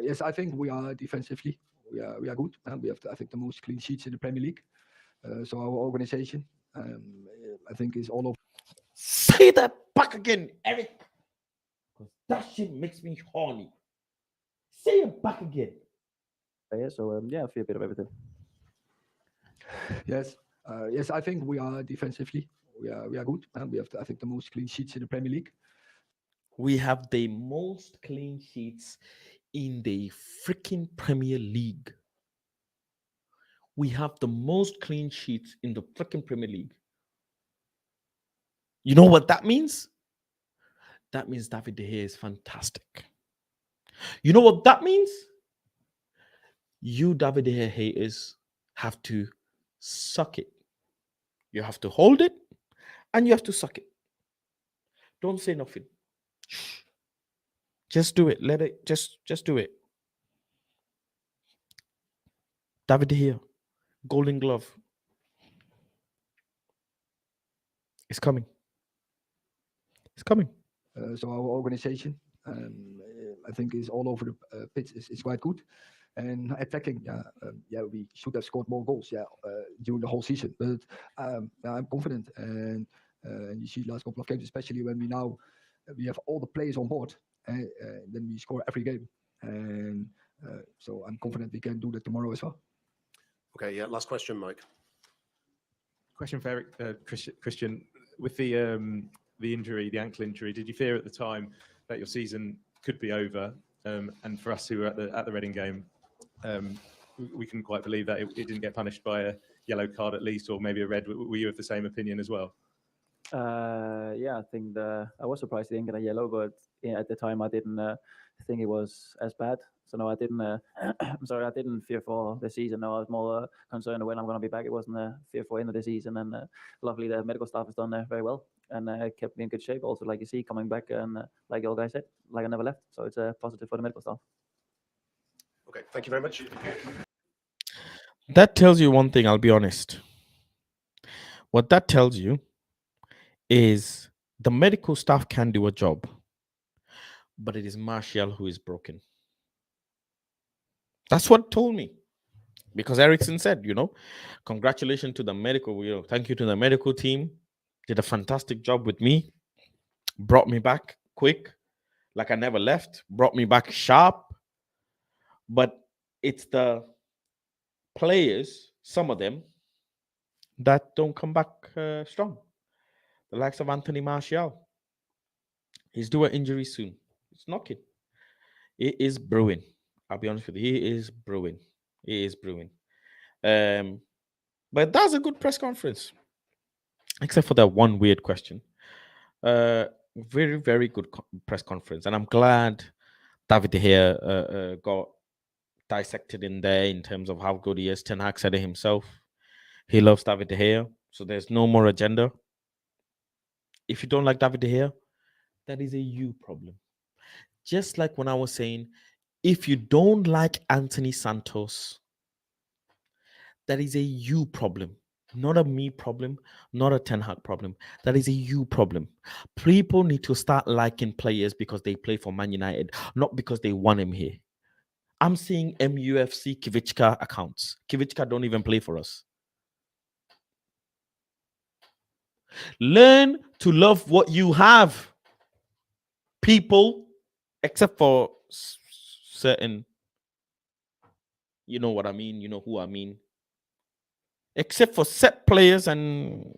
yes. I think we are defensively. We are good. We have, I think, the most clean sheets in the Premier League. So our organization, I think, is all over. Say that back again, Eric. Because that shit makes me horny. Say it back again. So yeah, I fear a bit of everything. Yes, yes. I think we are defensively. We are good. We have, I think, the most clean sheets in the Premier League. We have the most clean sheets in the freaking Premier League. We have the most clean sheets in the freaking Premier League. You know what that means? That means David De Gea is fantastic. You know what that means? You David De Gea haters have to suck it. You have to hold it and you have to suck it. Don't say nothing. Just do it. Let it. Just do it. David De Gea, Golden Glove. It's coming. It's coming. So our organization, I think, is all over the pitch. Is quite good. And attacking, we should have scored more goals, during the whole season. But I'm confident, and you see last couple of games, especially when we have all the players on board, and then we score every game. And so I'm confident we can do that tomorrow as well. Okay, yeah. Last question, Mike. Question for Eric, Christian. With the injury, the ankle injury, did you fear at the time that your season could be over? And for us who were at the Reading game, we couldn't quite believe that it didn't get punished by a yellow card at least, or maybe a red. Were you of the same opinion as well? Yeah, I think I was surprised he didn't get a yellow, but at the time I didn't think it was as bad. So no, I didn't. I'm sorry, I didn't fear for the season. No, I was more concerned when I'm going to be back. It wasn't a fear for end of the season. And luckily, the medical staff has done very well and kept me in good shape. Also, like you see, coming back and like the old guy said, like I never left. So it's a positive for the medical staff. Okay, thank you very much. That tells you one thing. I'll be honest. What that tells you is the medical staff can do a job, but it is Martial who is broken. That's what told me, because Ericsson said, congratulations to the medical, thank you to the medical team, did a fantastic job with me, brought me back quick, like I never left, brought me back sharp. But it's the players, some of them, that don't come back strong. The likes of Anthony Martial. He's due an injury soon. It's knocking. It is brewing. I'll be honest with you. He is brewing. He is brewing. But that's a good press conference. Except for that one weird question. Very, very good press conference. And I'm glad David De Gea got dissected in there in terms of how good he is. Ten Hag said it himself. He loves David De Gea. So there's no more agenda. If you don't like David De Gea, that is a you problem. Just like when I was saying, if you don't like Anthony Santos, that is a you problem, not a me problem, not a Ten Hag problem. That is a you problem. People need to start liking players because they play for Man United, not because they want him here. I'm seeing MUFC Kivichka accounts. Kivichka don't even play for us. Learn to love what you have. people, except for certain, you know what I mean, you know who I mean, except for set players and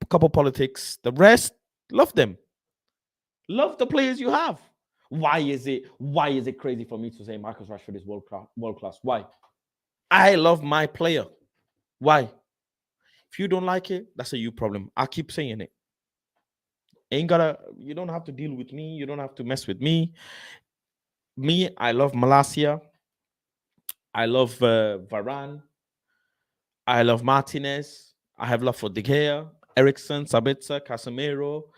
a couple politics, the rest, love them. Love the players you have. Why is it crazy for me to say Marcus Rashford is world class? Why? I love my player. Why? If you don't like it, that's a you problem. I keep saying it. You don't have to deal with me. You don't have to mess with me. Me, I love Malacia. I love Varane. I love Martinez. I have love for De Gea, Ericsson, Sabitzer, Casemiro,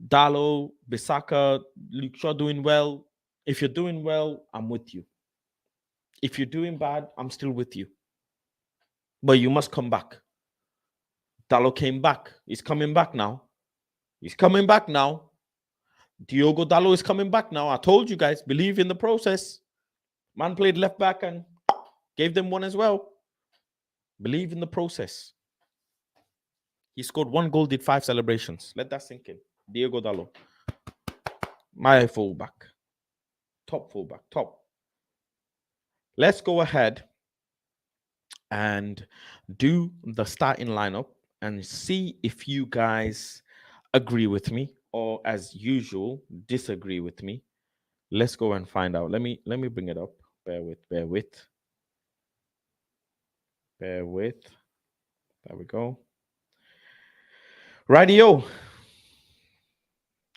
Dalo, Bisaka, Luke Shaw doing well. If you're doing well, I'm with you. If you're doing bad, I'm still with you. But you must come back. Dalo came back. He's coming back now. He's coming back now. Diogo Dalo is coming back now. I told you guys, believe in the process. Man played left back and gave them one as well. Believe in the process. He scored 1 goal, did 5 celebrations. Let that sink in. Diogo Dalo. My fullback. Top fullback. Top. Let's go ahead and do the starting lineup and see if you guys agree with me or, as usual, disagree with me. Let's go and find out. Let me bring it up. Bear with. There we go. Radio.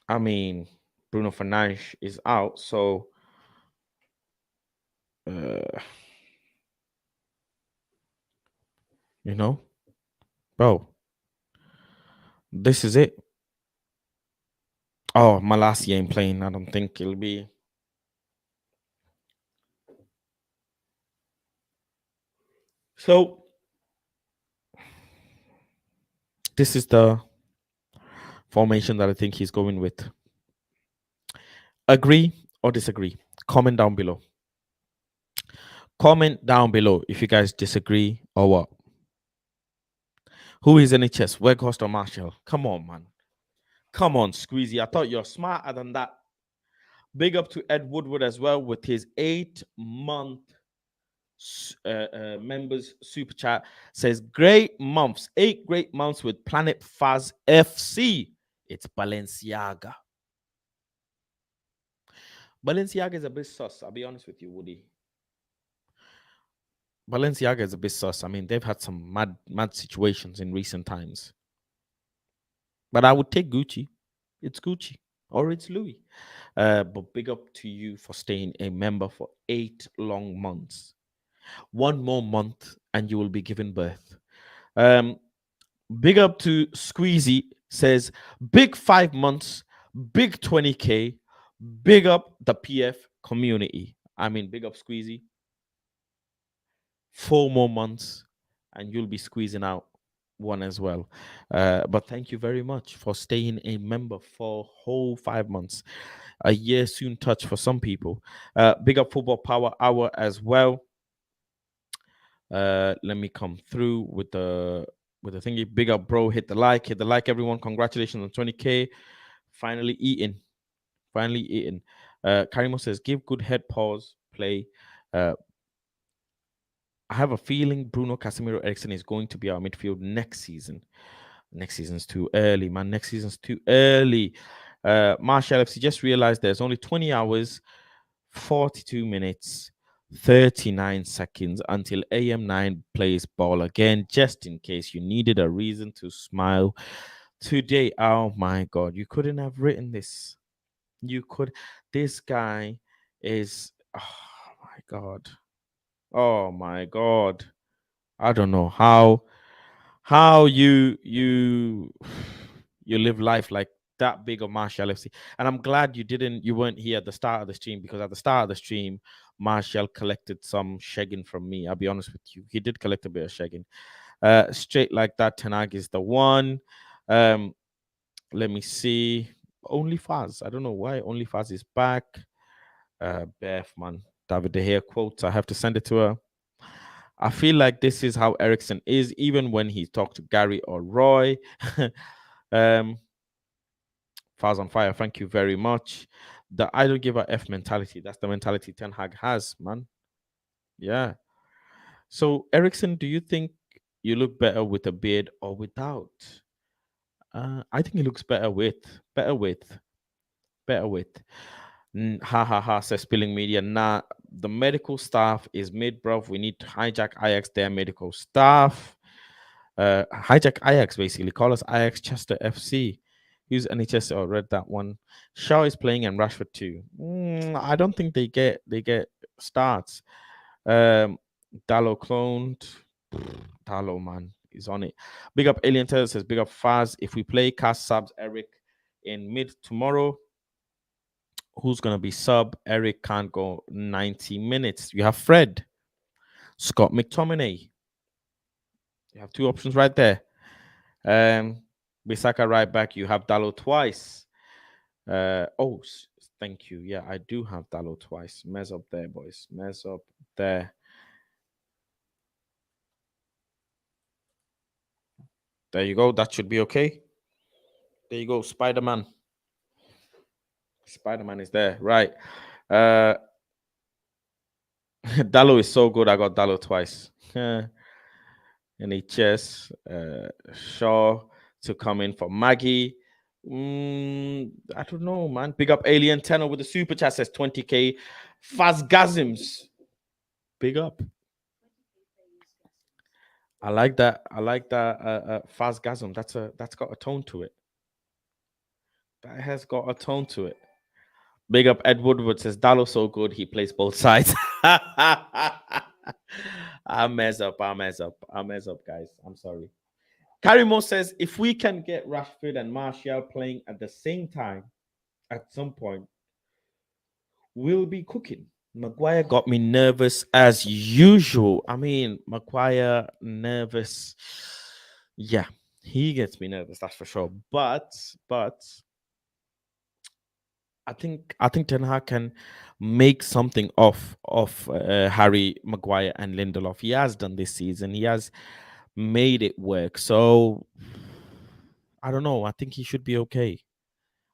I mean, Bruno Fernandes is out, so you know, bro, this is it. Oh, Malacia ain't playing. I don't think it'll be. So this is the formation that I think he's going with. Agree or disagree? Comment down below. Comment down below if you guys disagree or what. Who is NHS? Weghorst or Martial? Come on, man. Come on, Squeezy. I thought you're smarter than that. Big up to Ed Woodward as well with his 8-month members super chat. Says 8 great months with Planet Faz FC. It's Balenciaga. Balenciaga is a bit sus. I'll be honest with you, Woody. Balenciaga is a bit sus. I mean, they've had some mad situations in recent times. But I would take Gucci. It's Gucci or it's Louis. But big up to you for staying a member for 8 long months. 1 more month and you will be given birth. Big up to Squeezy. Says big 5 months, big 20K. Big up the PF community. I mean, big up Squeezy. 4 more months and you'll be squeezing out one as well. But thank you very much for staying a member for whole 5 months. A year soon touch for some people. Big up Football Power Hour as well. Let me come through with the thingy. Big up, bro. Hit the like, everyone. Congratulations on 20K. Finally eating. Karimo says, give good head pause play. I have a feeling Bruno, Casemiro, Ericsson is going to be our midfield next season. Next season's too early, man. Next season's too early. Marshall FC just realized there's only 20 hours, 42 minutes, 39 seconds until AM9 plays ball again, just in case you needed a reason to smile today. Oh my God, you couldn't have written this. This guy is, oh my God. I don't know how you live life like that big of Marshall FC. And I'm glad you weren't here at the start of the stream, because at the start of the stream, Marshall collected some shagging from me. I'll be honest with you. He did collect a bit of shagging. Straight like that, Ten Hag is the one. Let me see. Only Faz. I don't know why Only Faz is back. Beth, man. David De Gea quotes. I have to send it to her. I feel like this is how Ericsson is, even when he talked to Gary or Roy. Faz on fire. Thank you very much. the I don't give a F mentality. That's the mentality Ten Hag has, man. Yeah. So, Ericsson, do you think you look better with a beard or without? I think he looks better with, better with. Ha ha ha, says Spilling Media. Nah, the medical staff is mid, bruv. We need to hijack Ajax, their medical staff. Hijack Ajax, basically. Call us Ajax Chester FC. Who's NHS? Oh, read that one. Shaw is playing and Rashford too. I don't think they get starts. Dallo cloned. Dallo, man, is on it. Big up Alien Taylor says, big up Faz. If we play cast subs Eric in mid tomorrow, who's gonna be sub? Eric can't go 90 minutes. You have Fred, Scott McTominay. You have two options right there. Bisaka right back. You have Dallo twice. Thank you. Yeah, I do have Dallo twice. Mess up there, boys. Mess up there. There you go. That should be okay. There you go. Spider-Man. Spider-Man is there. Right. Dallo is so good. I got Dallo twice. NHS. Shaw to come in for Maggie. I don't know, man. Big up Alien Tenor with the super chat says 20k. Fazgasms. Big up. I like that. Fazgasm. That's got a tone to it. That has got a tone to it. Big up Ed Woodward says Dallo so good he plays both sides. I mess up, guys. I'm sorry. Karimo says if we can get Rashford and Martial playing at the same time at some point, we'll be cooking. Maguire got me nervous as usual. I mean, Maguire nervous. Yeah, he gets me nervous, that's for sure. But I think Ten Hag can make something of Harry Maguire and Lindelof. He has done this season. He has made it work. So I don't know. I think he should be okay.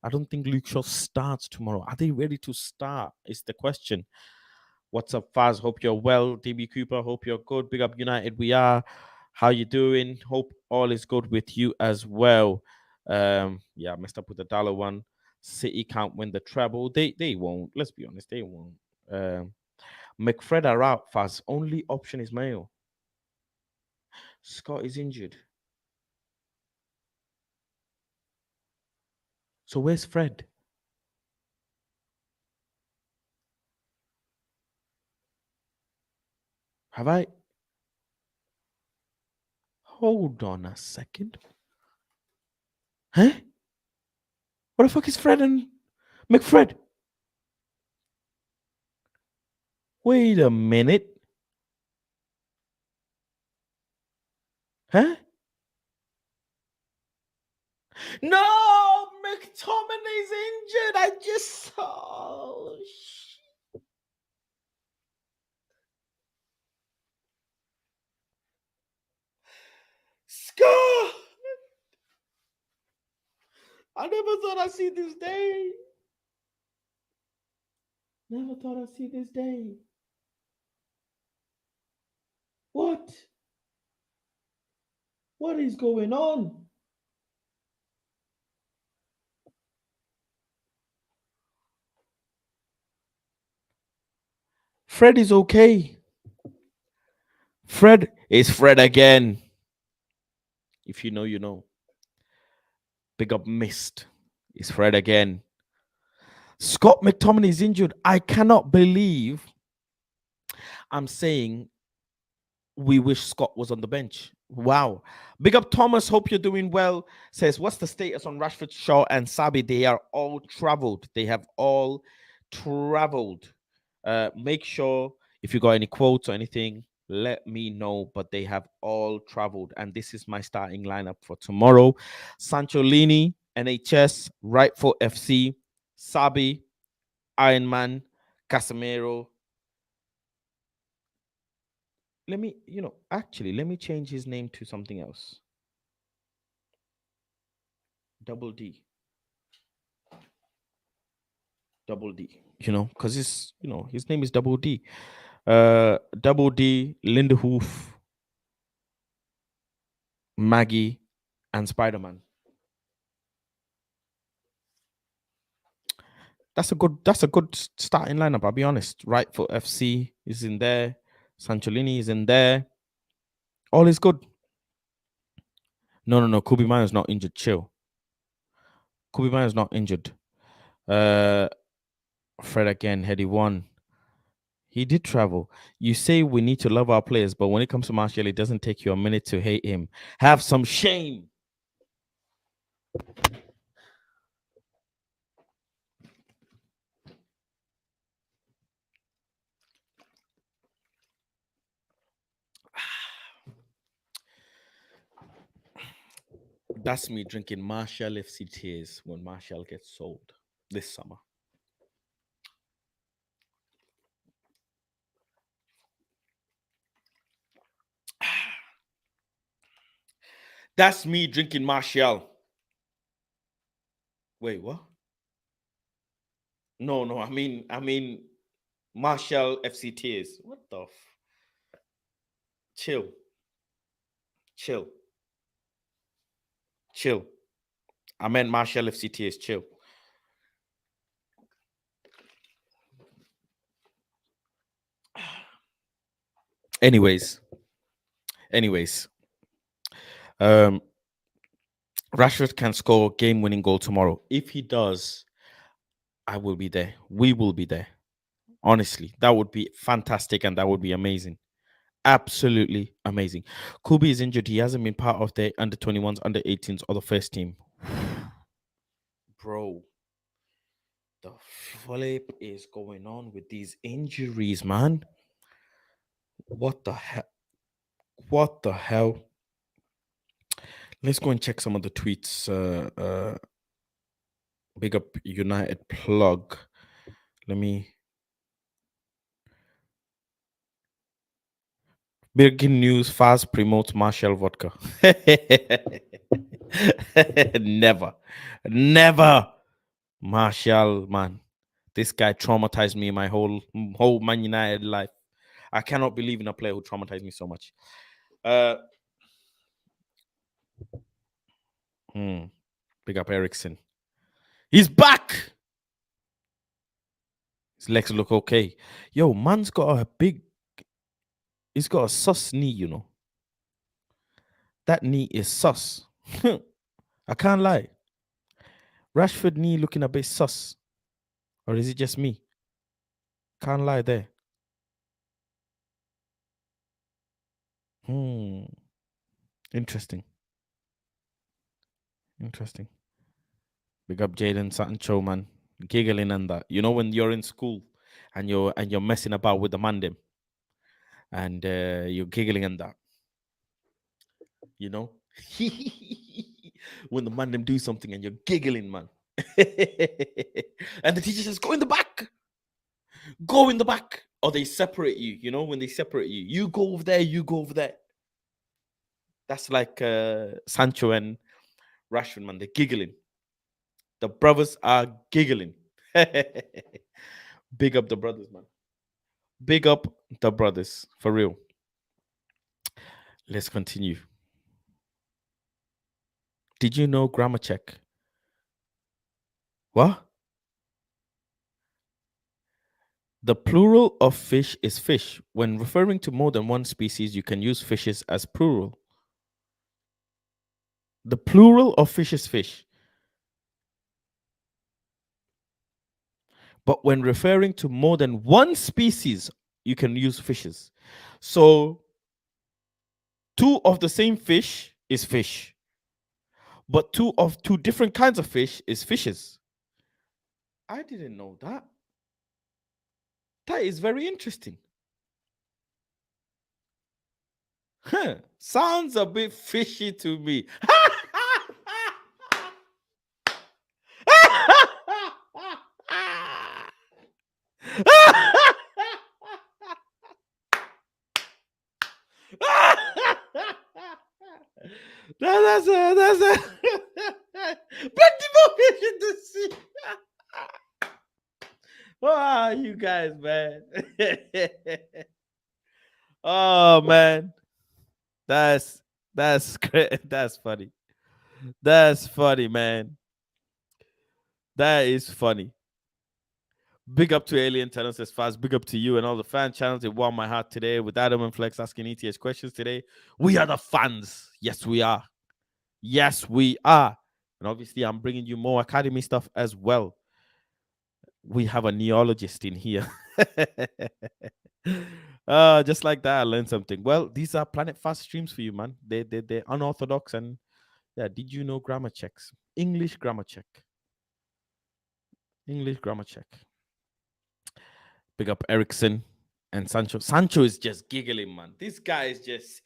I don't think Luke Shaw starts tomorrow. Are they ready to start? Is the question. What's up, Faz? Hope you're well. DB Cooper, hope you're good. Big up United. We are. How you doing? Hope all is good with you as well. Yeah, I messed up with the dollar one. City can't win the treble. They won't. Let's be honest, they won't. McFred are out, Faz. Only option is Mayo. Scott is injured. So where's Fred? Have I? Hold on a second. Huh? What the fuck is Fred and McFred? Wait a minute. Huh? No, McTominay's injured. I just saw. Scott! I never thought I'd see this day. Never thought I'd see this day. What? What is going on? Fred is okay. Fred is Fred again. If you know, you know. Big up Mist. Is Fred again. Scott McTominay is injured. I cannot believe I'm saying we wish Scott was on the bench. Wow. Big up Thomas. Hope you're doing well. Says, what's the status on Rashford, Shaw, and Sabi? They are all traveled. They have all traveled. Make sure if you got any quotes or anything, let me know. But they have all traveled. And this is my starting lineup for tomorrow. Sancho Lini, NHS, right foot FC, Sabi, Iron Man, Casemiro. Let me change his name to something else. Double D. Double D, because his name is Double D. Double D, Linderhoof, Maggie, and Spider-Man. That's a good starting lineup, I'll be honest. Right foot FC is in there. Sancholini is in there. All is good. No. Kobe Mayo's not injured. Chill. Kobe Mayo's not injured. Fred again, Heady one. He did travel. You say we need to love our players, but when it comes to Martial, it doesn't take you a minute to hate him. Have some shame. That's me drinking Martial FC tears when Martial gets sold this summer. That's me drinking Martial. Wait, what? No. I mean, Martial FC tears. What the? Chill. I meant Martial FC tears. Chill. Anyways, Rashford can score a game-winning goal tomorrow. If he does, I will be there. We will be there. Honestly, that would be fantastic and that would be amazing. Absolutely amazing. Kubi is injured. He hasn't been part of the under-21s, under-18s, or the first team. Bro, the flip is going on with these injuries, man. What the hell? Let's go and check some of the tweets. Big up United plug. Let me. Breaking news: Faz promotes Martial vodka. Never. Martial, man. This guy traumatized me my whole Man United life. I cannot believe in a player who traumatized me so much. Big up Eriksen. He's back. His legs look okay. Yo, man's got he's got a sus knee, That knee is sus. I can't lie. Rashford knee looking a bit sus. Or is it just me? Can't lie there. Interesting. Big up Jaden Sancho, man. Giggling and that. When you're in school and you're messing about with the mandem and you're giggling and that. When the mandem do something and you're giggling, man. And the teacher says, go in the back. Go in the back. Or they separate you, when they separate you. You go over there, you go over there. That's like Sancho and Rashford, man. They're giggling. The brothers are giggling. Big up the brothers, man. Big up the brothers, for real. Let's continue. Did you know grammar check? What? The plural of fish is fish. When referring to more than one species, you can use fishes as plural. The plural of fish is fish. But when referring to more than one species, you can use fishes. So, two of the same fish is fish. But two of two different kinds of fish is fishes. I didn't know that. That is very interesting. Sounds a bit fishy to me. That's a plenty more fish in the sea. You guys, man. Oh man, that's great. That's funny. That's funny, man. That is funny. Big up to Alien Telling Us Fast. Big up to you and all the fan channels. It warmed my heart today with Adam and Flex asking ETH questions today. We are the fans. Yes, we are. Yes, we are. And obviously, I'm bringing you more academy stuff as well. We have a neologist in here. Just like that, I learned something. Well, these are Planet Fast streams for you, man. They're unorthodox and yeah. Did you know grammar checks? English grammar check. English grammar check. Big up Ericsson and Sancho. Sancho is just giggling, man. This guy is just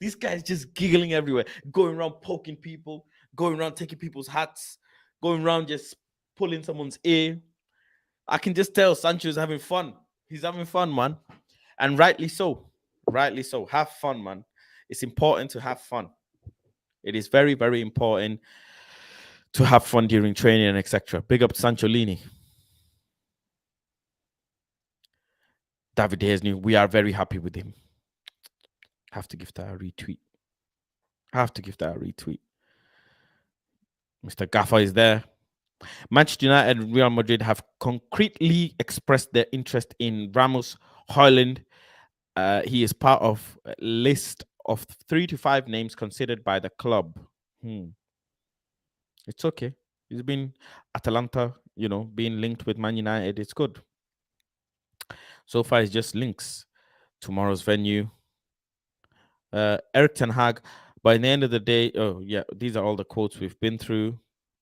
this guy is just giggling everywhere, going around poking people, going around taking people's hats, going around just pulling someone's ear. I can just tell Sancho is having fun. He's having fun, man. And rightly so. Rightly so. Have fun, man. It's important to have fun. It is very, very important to have fun during training and etc. Big up Sancho Lini. David Haesney, we are very happy with him. Have to give that a retweet. Mr. Gaffer is there. Manchester United and Real Madrid have concretely expressed their interest in Ramos Højlund. He is part of a list of 3 to 5 names considered by the club. It's okay. He's been Atalanta, being linked with Man United. It's good. So far, it's just links. Tomorrow's venue. Erik Ten Hag. By the end of the day, these are all the quotes we've been through.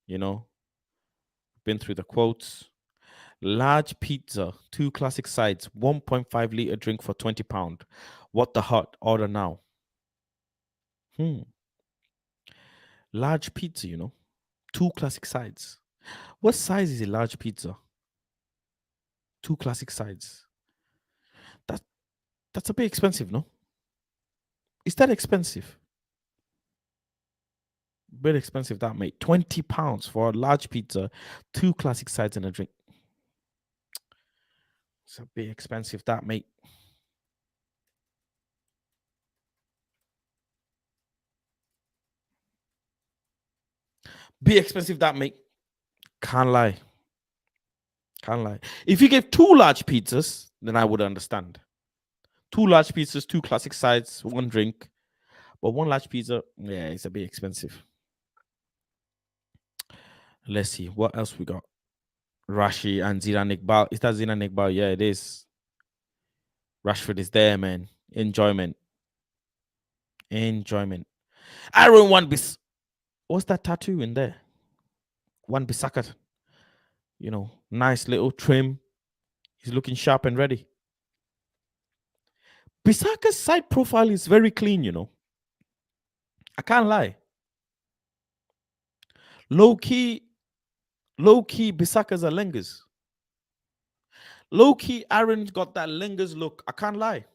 Been through the quotes. Large pizza, 2 classic sides, 1.5 liter drink for £20. What the hot? Order now. Large pizza, 2 classic sides. What size is a large pizza? 2 classic sides. That's a bit expensive, no? Is that expensive? Bit expensive, that, mate. £20 for a large pizza, 2 classic sides and a drink. It's a bit expensive, that, mate. Be expensive, that, mate. Can't lie. If you gave 2 large pizzas, then I would understand. 2 large pizzas, 2 classic sides, 1 drink. But 1 large pizza, yeah, it's a bit expensive. Let's see what else we got. Rashi and Zidane Iqbal. Is that Zidane Iqbal? Yeah, it is. Rashford is there, man. Enjoyment. Aaron Wan-Bissaka. What's that tattoo in there? Wan-Bissaka. Nice little trim. He's looking sharp and ready. Bissaka's side profile is very clean, I can't lie. Low-key, Bissaka's a Lengers. Low-key, Aaron's got that Lengers look. I can't lie.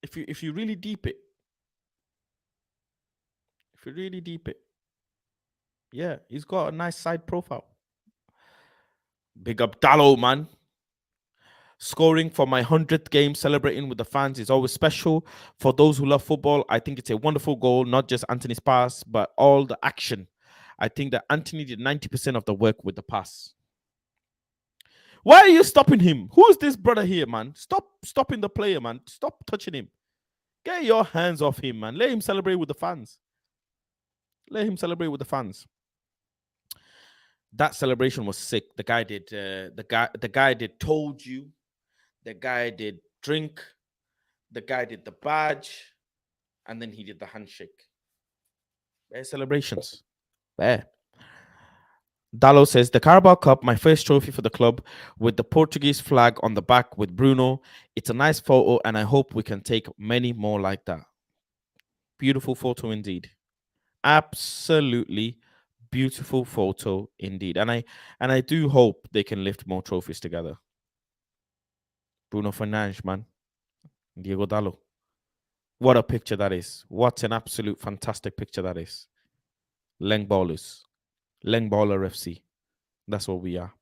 If you really deep it. Yeah, he's got a nice side profile. Big up Dallo, man. Scoring for my 100th game, celebrating with the fans is always special. For those who love football, I think it's a wonderful goal, not just Anthony's pass, but all the action. I think that Anthony did 90% of the work with the pass. Why are you stopping him? Who is this brother here, man? Stop stopping the player, man. Stop touching him. Get your hands off him, man. Let him celebrate with the fans. That celebration was sick. The guy did the guy did told you. The guy did drink. The guy did the badge. And then he did the handshake. Their celebrations. There. Dallo says, the Carabao Cup, my first trophy for the club, with the Portuguese flag on the back with Bruno. It's a nice photo, and I hope we can take many more like that. Beautiful photo indeed. Absolutely beautiful photo indeed. And I do hope they can lift more trophies together. Bruno Fernandes, man. Diego Dallo. What a picture that is. What an absolute fantastic picture that is. Leng Ballers. Leng Baller FC. That's what we are.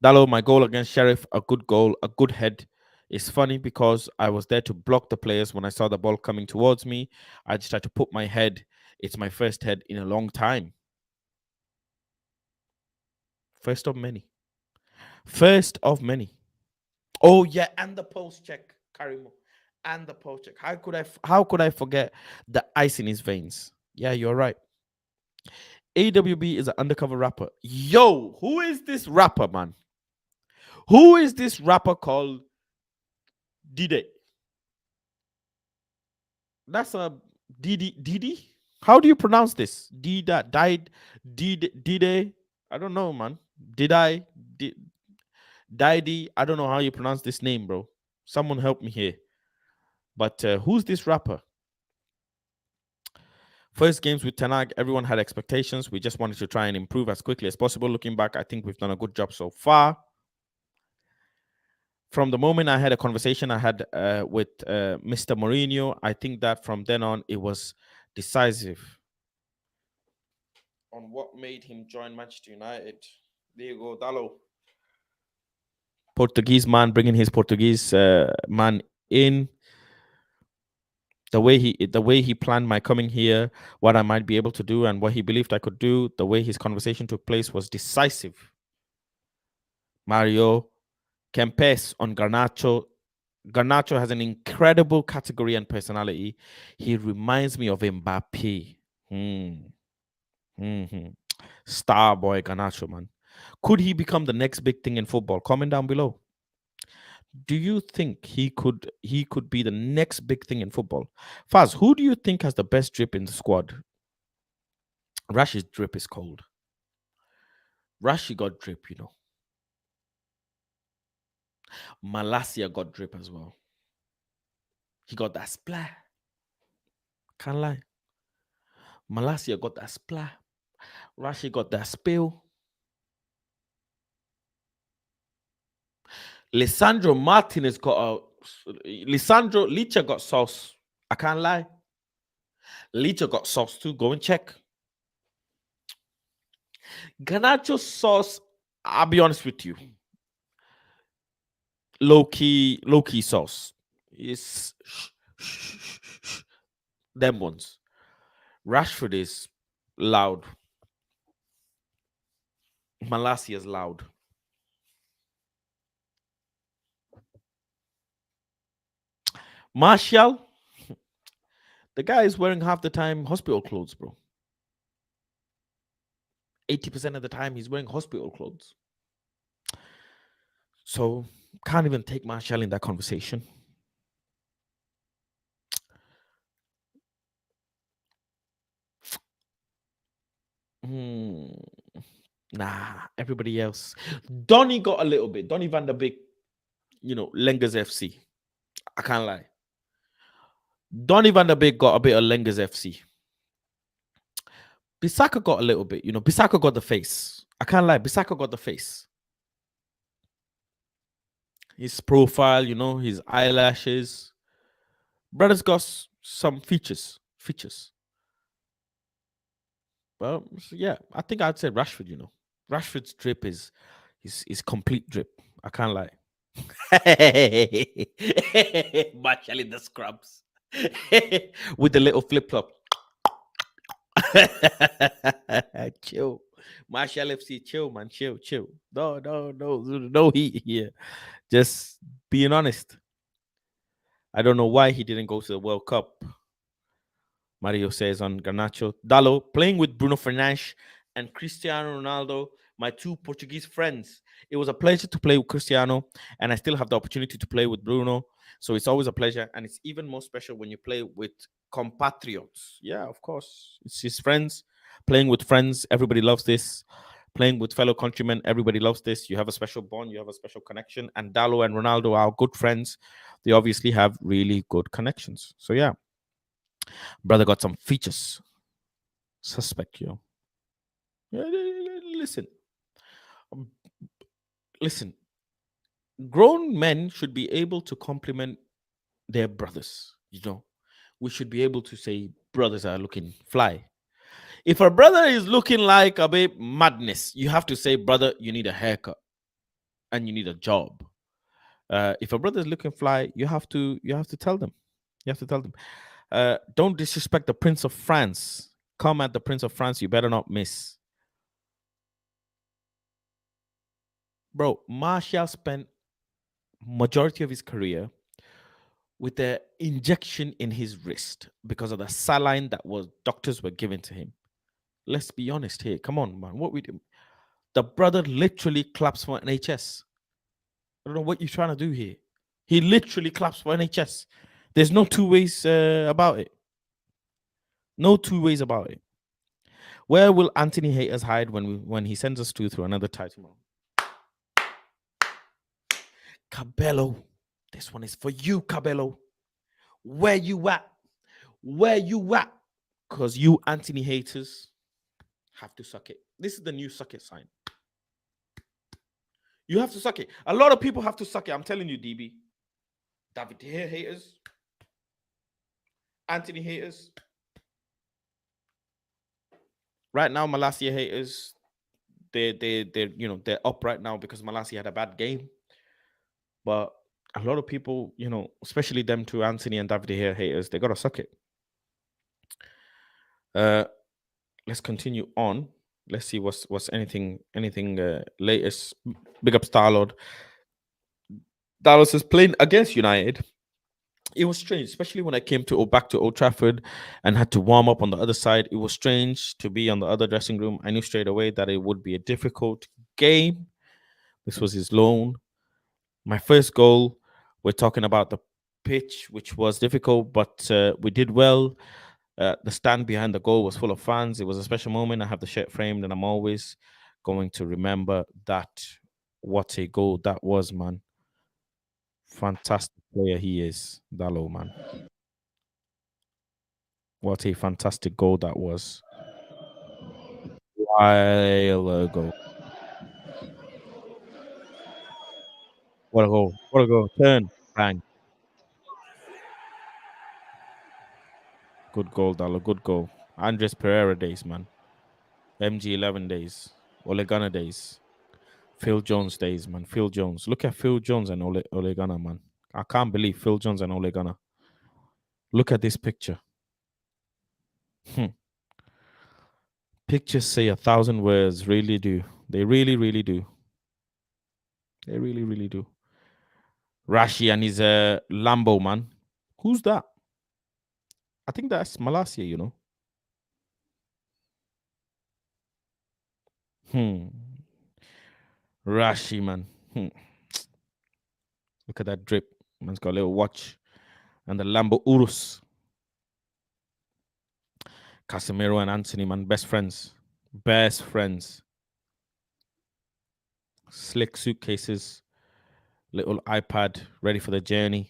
Dallo, my goal against Sheriff, a good goal, a good head. It's funny because I was there to block the players when I saw the ball coming towards me. I just tried to put my head. It's my first head in a long time. First of many. First of many. Oh yeah, and the post check, Karimo, and the post check. How could I forget the ice in his veins? Yeah, you're right. AWB is an undercover rapper. Yo, who is this rapper, man? Who is this rapper called Dide? That's a Didi. How do you pronounce this? Dida died. Dide. I don't know, man. Didi. I don't know how you pronounce this name, bro. Someone help me here. But who's this rapper? First games with Ten Hag, everyone had expectations. We just wanted to try and improve as quickly as possible. Looking back, I think we've done a good job so far. From the moment I had a conversation I had with Mr. Mourinho, I think that from then on, it was decisive on what made him join Manchester United. There you go, Dallo. Portuguese man bringing his Portuguese man in. The way he planned my coming here, what I might be able to do, and what he believed I could do, the way his conversation took place was decisive. Mario Kempes on Garnacho. Garnacho has an incredible category and personality. He reminds me of Mbappe. Star boy Garnacho, man. Could he become the next big thing in football? Comment down below. Do you think he could be the next big thing in football? Faz, who do you think has the best drip in the squad? Rash's drip is cold. Rashi got drip, you know. Malacia got drip as well. He got that splat. Can't lie. Malacia got that splat. Rashi got that spill. Lisandro Martinez got a... Lisandro Licha got sauce. I can't lie. Licha got sauce too. Go and check. Garnacho sauce, I'll be honest with you. Low-key sauce. It's them ones. Rashford is loud. Malacia is loud. Martial, the guy is wearing half the time hospital clothes, bro. 80% of the time he's wearing hospital clothes. So can't even take Martial in that conversation. Nah, everybody else. Donny got a little bit. Donny van der Beek, you know, Lengers FC. I can't lie. Donny van der Beek got a bit of Lengers FC. Bissaka got a little bit, you know. Bissaka got the face. I can't lie. Bissaka got the face. His profile, you know, his eyelashes. Brother's got some features. Well, yeah, I think I'd say Rashford, you know. Rashford's drip is complete drip. I can't lie. Martial in the scrubs. With the little flip-flop. Chill. Martial FC, chill, man. Chill. No heat here. Just being honest. I don't know why he didn't go to the World Cup. Mario says on Garnacho. Dallo, playing with Bruno Fernandes and Cristiano Ronaldo, my two Portuguese friends. It was a pleasure to play with Cristiano, and I still have the opportunity to play with Bruno. So it's always a pleasure, and it's even more special when you play with compatriots. Yeah, of course. It's his friends. Playing with friends, everybody loves this. Playing with fellow countrymen, everybody loves this. You have a special bond, you have a special connection. And Dallo and Ronaldo are good friends. They obviously have really good connections. So yeah. Brother got some features. Suspect, you know. Listen. Grown men should be able to compliment their brothers, you know. We should be able to say brothers are looking fly. If a brother is looking like a bit madness, you have to say, brother, you need a haircut. and you need a job. If a brother's looking fly, you have to tell them. You have to tell them. Don't disrespect the Prince of France. Come at the Prince of France, you better not miss. Bro, Martial spent majority of his career with the injection in his wrist because of the saline that was doctors were giving to him. Let's be honest here. Come on, man. What we do? The brother literally claps for NHS. I don't know what you're trying to do here. He literally claps for NHS. There's no two ways about it. No two ways about it. Where will Anthony haters hide when he sends us through another title round? Cabello, this one is for you, Cabello. Where you at? Where you at? Because you Anthony haters have to suck it. This is the new suck it sign. You have to suck it. A lot of people have to suck it. I'm telling you, DB. David De Gea haters. Anthony haters. Right now, Malacia haters, they're up right now because Malacia had a bad game. But a lot of people, especially them two Anthony and David De Gea haters, they gotta suck it. Let's continue on. Let's see what's anything latest. Big up Starlord. Dallas is playing against United. It was strange, especially when I came back to Old Trafford and had to warm up on the other side. It was strange to be on the other dressing room. I knew straight away that it would be a difficult game. This was his loan. My first goal, we're talking about the pitch, which was difficult, but we did well. The stand behind the goal was full of fans. It was a special moment. I have the shirt framed, and I'm always going to remember that. What a goal that was, man. Fantastic player he is, Dallo, man. What a fantastic goal that was. While ago. What a goal. What a goal. Turn. Bang. Good goal, Dallo. Good goal. Andres Pereira days, man. MG11 days. Ole Gunnar days. Phil Jones days, man. Phil Jones. Look at Phil Jones and Ole Gunnar, man. I can't believe Phil Jones and Ole Gunnar. Look at this picture. Pictures say 1,000 words. Really do. They really, really do. They really, really do. Rashi and his Lambo, man. Who's that? I think that's Malacia, Rashi, man. Look at that drip. Man's got a little watch. And the Lambo Urus. Casemiro and Anthony, man. Best friends. Best friends. Slick suitcases. Little iPad. Ready for the journey.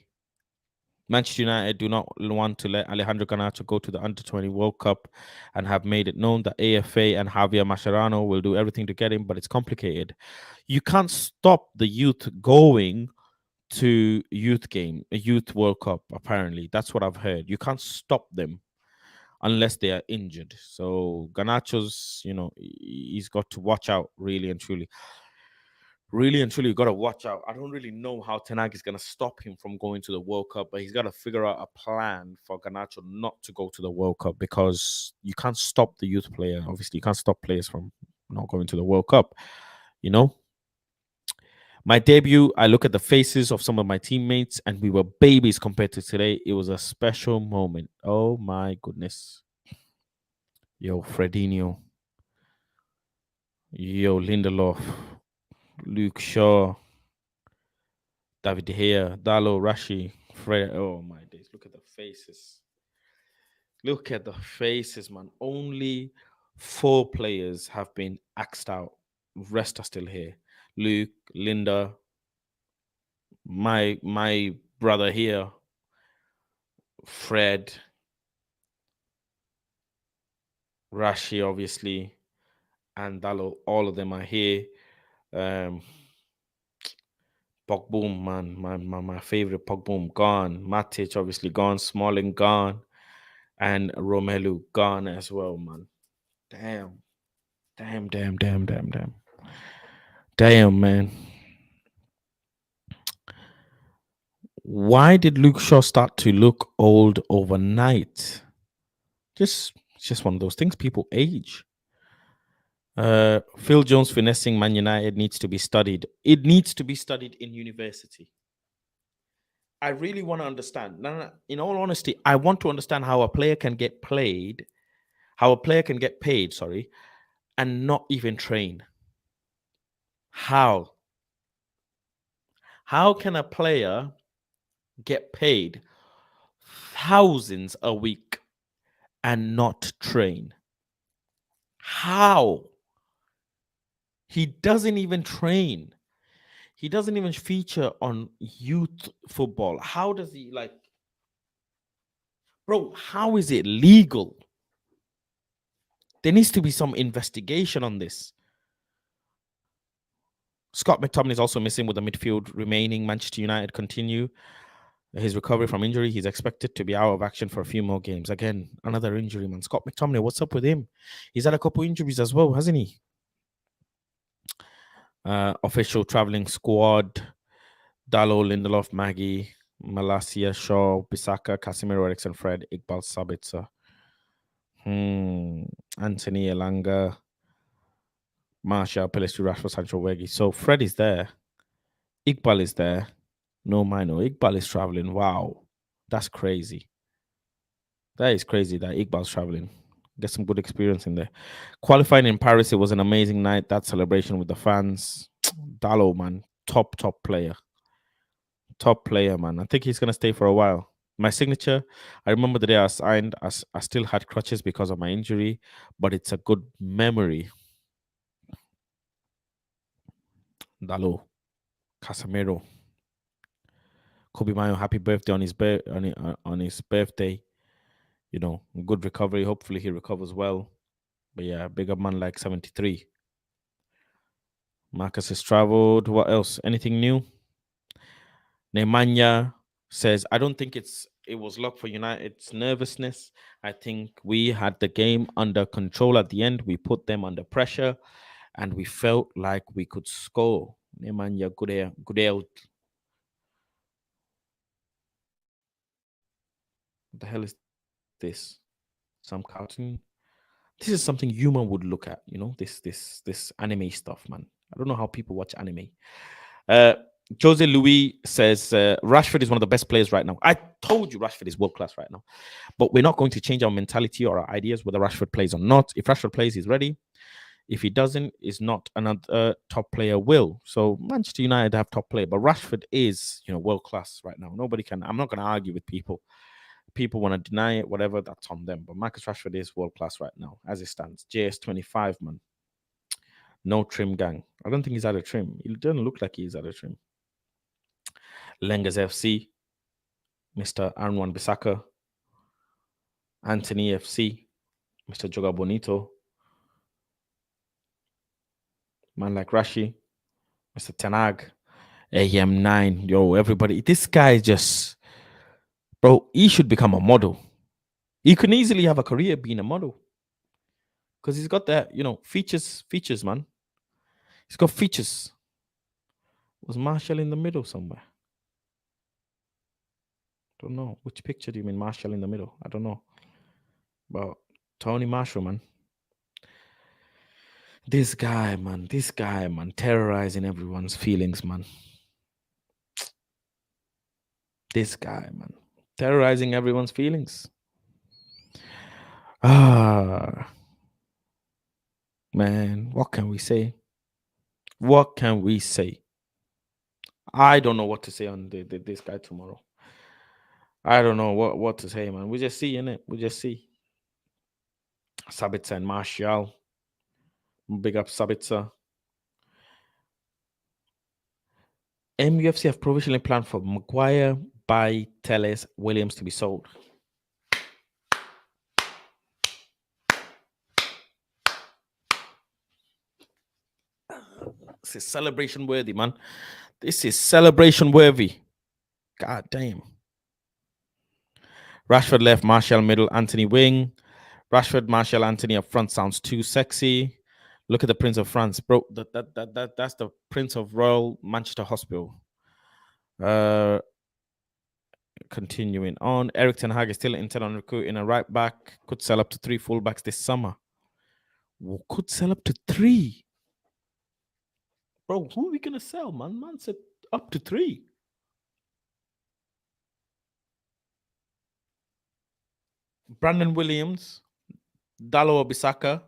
Manchester United do not want to let Alejandro Garnacho go to the Under-20 World Cup and have made it known that AFA and Javier Mascherano will do everything to get him, but it's complicated. You can't stop the youth going to a youth World Cup, apparently. That's what I've heard. You can't stop them unless they are injured. So Garnacho's, he's got to watch out, really and truly. Really and truly, you got to watch out. I don't really know how Ten Hag is going to stop him from going to the World Cup, but he's got to figure out a plan for Garnacho not to go to the World Cup because you can't stop the youth player. Obviously, you can't stop players from not going to the World Cup. My debut, I look at the faces of some of my teammates, and we were babies compared to today. It was a special moment. Oh, my goodness. Yo, Fredinho. Yo, Lindelof. Luke Shaw, David De Gea, Dallo, Rashi, Fred. Oh my days! Look at the faces. Look at the faces, man. Only 4 players have been axed out. Rest are still here. Luke, Linda, my brother here, Fred, Rashi, obviously, and Dallo. All of them are here. Pogboom, man, my favorite Pogboom gone. Matic obviously gone. Smalling gone, and Romelu gone as well, man. Damn, man. Why did Luke Shaw start to look old overnight? It's just one of those things. People age. Phil Jones finessing Man United needs to be studied. It needs to be studied in university. I really want to understand. No, in all honesty, I want to understand how a player can get paid, sorry, and not even train. How? How can a player get paid thousands a week and not train? How? He doesn't even train. He doesn't even feature on youth football. How does he bro, how is it legal? There needs to be some investigation on this. Scott McTominay is also missing with the midfield remaining. Manchester United continue his recovery from injury. He's expected to be out of action for a few more games. Again, another injury, man. Scott McTominay, what's up with him? He's had a couple injuries as well, hasn't he? Official traveling squad: Dalot, Lindelof, Maggie, Malacia, Shaw, Bissaka, Casemiro, Eriksen, Fred, Iqbal, Sabitzer, Anthony, Elanga, Martial, Pelestri, Rashford, Sancho, Weggy. So Fred is there. Iqbal is there. No, Iqbal is traveling. Wow. That's crazy. That is crazy that Iqbal's traveling. Get some good experience in there. Qualifying in Paris, it was an amazing night. That celebration with the fans. Dalot, man. Top player. Top player, man. I think he's going to stay for a while. My signature, I remember the day I signed, I still had crutches because of my injury, but it's a good memory. Dalot, Casemiro, Kobe Mayo, happy birthday on his birthday. You know, good recovery. Hopefully he recovers well. But yeah, bigger man like 73. Marcus has traveled. What else? Anything new? Nemanja says, I don't think it was luck for United's nervousness. I think we had the game under control at the end. We put them under pressure and we felt like we could score. Nemanja, good out. What the hell is this? Some cartoon? This is something human would look at, you know, this anime stuff, man. I don't know how people watch anime. Jose Louis says Rashford is one of the best players right now. I told you Rashford is world class right now, but we're not going to change our mentality or our ideas whether Rashford plays or not. If Rashford plays, he's ready. If he doesn't, is not another top player will. So Manchester United have top player, but Rashford is, you know, world class right now. Nobody can. I'm not going to argue with people. People want to deny it, whatever, that's on them. But Marcus Rashford is world class right now, as it stands. JS25, man. No trim gang. I don't think he's had a trim. He doesn't look like he's had a trim. Lengas FC, Mr. Anwan Bissaka, Anthony FC, Mr. Joga Bonito, man like Rashi, Mr. Ten Hag, AM9. Yo, everybody. This guy just, bro, he should become a model. He can easily have a career being a model because he's got that, you know, features, man. He's got features. Was Marshall in the middle somewhere? Don't know. Which picture do you mean, Marshall in the middle? I don't know. But Tony Marshall, man. This guy, man, terrorizing everyone's feelings, man. This guy, man, terrorizing everyone's feelings. Man, what can we say? What can we say? I don't know what to say on this guy tomorrow. I don't know what to say, man. We just see, innit? We just see. Sabitzer and Martial. Big up Sabitzer. MUFC have provisionally planned for Maguire, by Telles, Williams to be sold. This is celebration worthy, man. This is celebration worthy. God damn. Rashford left, Martial middle, Anthony wing. Rashford, Martial, Anthony up front sounds too sexy. Look at the Prince of France, bro. That's the Prince of Royal Manchester Hospital. continuing on. Erik Ten Hag is still intent on recruiting a right back. Could sell up to 3 fullbacks this summer. Could sell up to 3. Bro, who are we going to sell, man? Man said up to 3. Brandon Williams, Dalo Bisaka,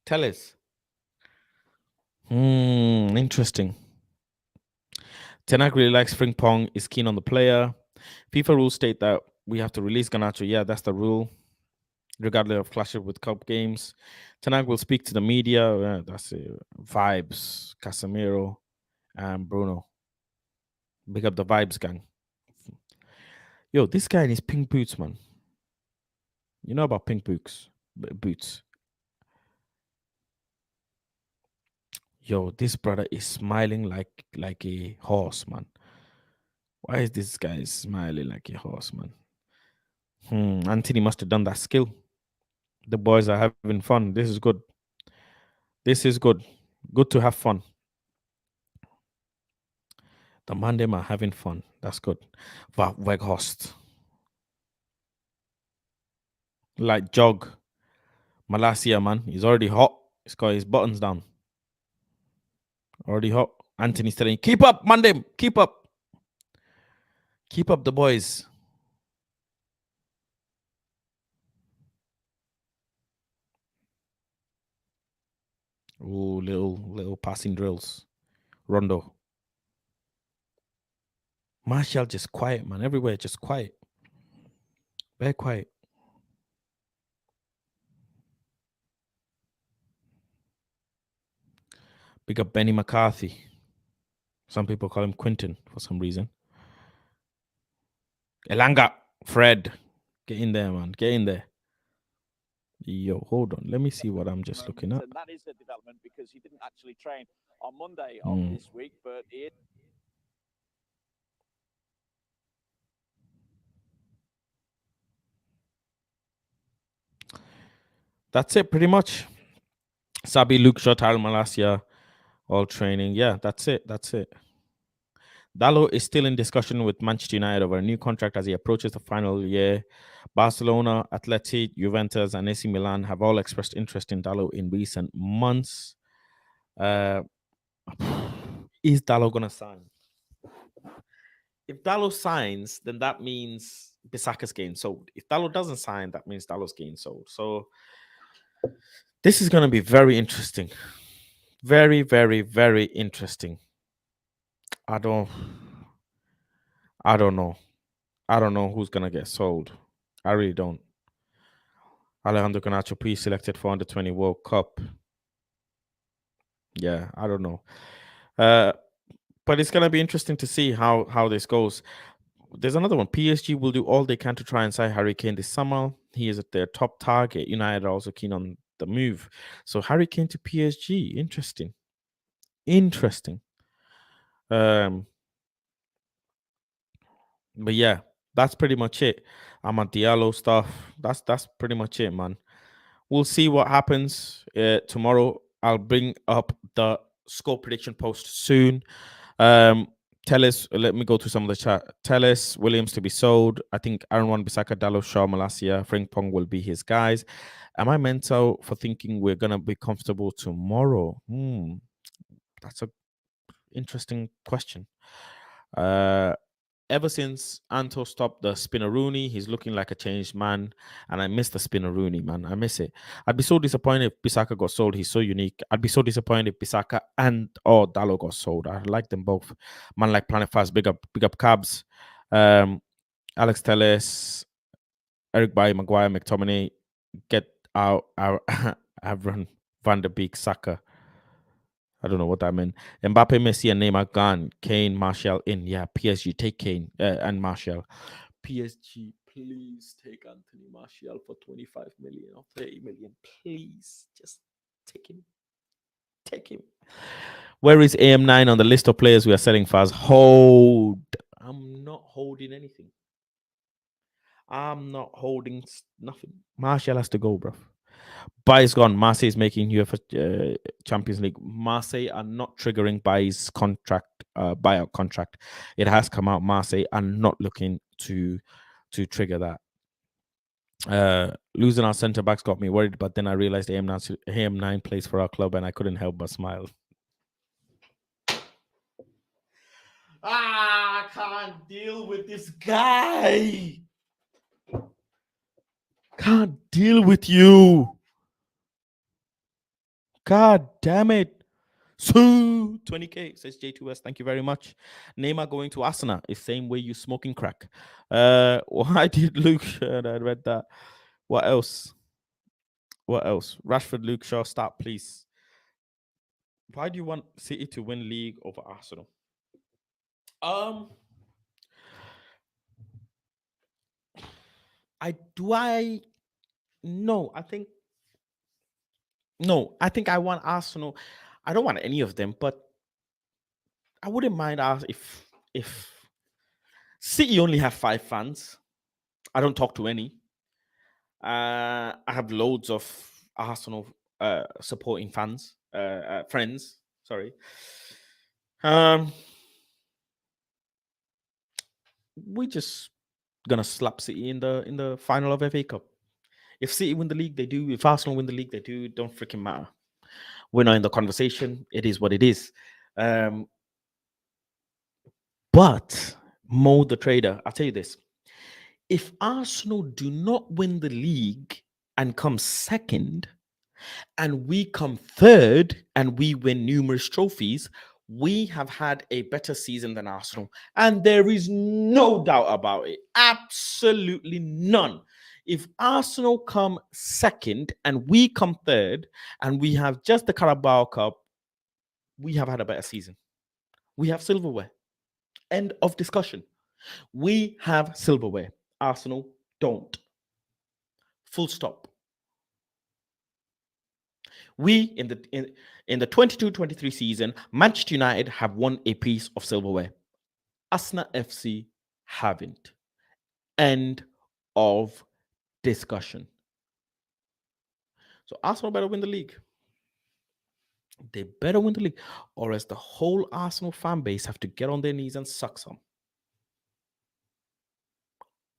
Telles. Interesting. Ten Hag really likes Frimpong, is keen on the player. FIFA rules state that we have to release Garnacho. Yeah, that's the rule, regardless of clashes with cup games. Ten Hag will speak to the media. That's it. Vibes, Casemiro, and Bruno. Big up the Vibes gang. Yo, this guy in his pink boots, man. You know about pink boots? Yo, this brother is smiling like a horse, man. Why is this guy smiling like a horse, man? Anthony must have done that skill. The boys are having fun. This is good. This is good. Good to have fun. The man them are having fun. That's good. Weghorst. Like Jog. Malacia, man. He's already hot. He's got his buttons down. Already hot. Anthony's telling you, keep up, man them. Keep up. Keep up the boys. Ooh, little passing drills. Rondo. Martial just quiet, man. Everywhere just quiet. Very quiet. Big up Benny McCarthy. Some people call him Quinton for some reason. Elanga. Fred. Get in there, man. Get in there. Yo, hold on. Let me see what I'm just looking at. And that is a development because he didn't actually train on Monday of this week, but he... That's it, pretty much. Sabi, Luke, Shotaro, Malacia, all training. Yeah, that's it. That's it. Dalo is still in discussion with Manchester United over a new contract as he approaches the final year. Barcelona, Atleti, Juventus, and AC Milan have all expressed interest in Dalo in recent months. Is Dalo going to sign? If Dalo signs, then that means Bissaka's getting sold. If Dalo doesn't sign, that means Dalo's getting sold. So this is going to be very interesting. Very, very, very interesting. I don't know. I don't know who's going to get sold. I really don't. Alejandro Garnacho pre-selected for under-20 World Cup. Yeah, I don't know. But it's going to be interesting to see how this goes. There's another one. PSG will do all they can to try and sign Harry Kane this summer. He is at their top target. United are also keen on the move. So Harry Kane to PSG. Interesting. But yeah, that's pretty much it. Amad Diallo stuff. That's pretty much it, man. We'll see what happens tomorrow. I'll bring up the score prediction post soon. Tell us, let me go through some of the chat. Tell us Williams to be sold. I think Aaron Wan-Bissaka, Dalo, Shaw, Malacia, Frimpong will be his guys. Am I mental for thinking we're going to be comfortable tomorrow? That's a interesting question. Ever since Anto stopped the Spinaroonie, he's looking like a changed man. And I miss the Spinaroonie, man. I miss it. I'd be so disappointed if Bissaka got sold. He's so unique. I'd be so disappointed if Bissaka and Dalo got sold. I like them both. Man like Planet Fast, big up Cabs. Alex Telles, Eric Bailly, Maguire, McTominay, get out Avram Van der Beek, Saka. I don't know what that meant. Mbappe, Messi, and Neymar gone. Kane, Martial in. Yeah, PSG, take Kane and Martial. PSG, please take Anthony Martial for 25 million or 30 million. Please, just take him. Take him. Where is AM9 on the list of players we are selling fast? Hold. I'm not holding anything. I'm not holding nothing. Martial has to go, bro. Baye's gone. Marseille is making UEFA Champions League. Marseille are not triggering Baye's contract, buyout contract. It has come out. Marseille are not looking to trigger that. Losing our centre backs got me worried, but then I realized AM9 plays for our club, and I couldn't help but smile. I can't deal with this guy. Can't deal with you. God damn it. So 20k says J2S. Thank you very much. Neymar going to Arsenal is same way you smoking crack. Why did Luke? I read that. What else? What else? Rashford, Luke Shaw, start, please. Why do you want City to win league over Arsenal? I think I want Arsenal. I don't want any of them, but I wouldn't mind if City only have 5 fans. I don't talk to any. I have loads of Arsenal supporting fans, friends. Sorry. We just gonna slap City in the final of FA Cup. If City win the league, they do. If Arsenal win the league, they do. Don't freaking matter. We're not in the conversation. It is what it is. But Mo the trader, I'll tell you this. If Arsenal do not win the league and come second, and we come third and we win numerous trophies, we have had a better season than Arsenal. And there is no doubt about it. Absolutely none. If Arsenal come second and we come third and we have just the Carabao Cup, we have had a better season. We have silverware. End of discussion. We have silverware. Arsenal don't. Full stop. We in the 22-23 season, Manchester United have won a piece of silverware. Arsenal FC haven't. End of discussion. So Arsenal better win the league. They better win the league, or else the whole Arsenal fan base have to get on their knees and suck some.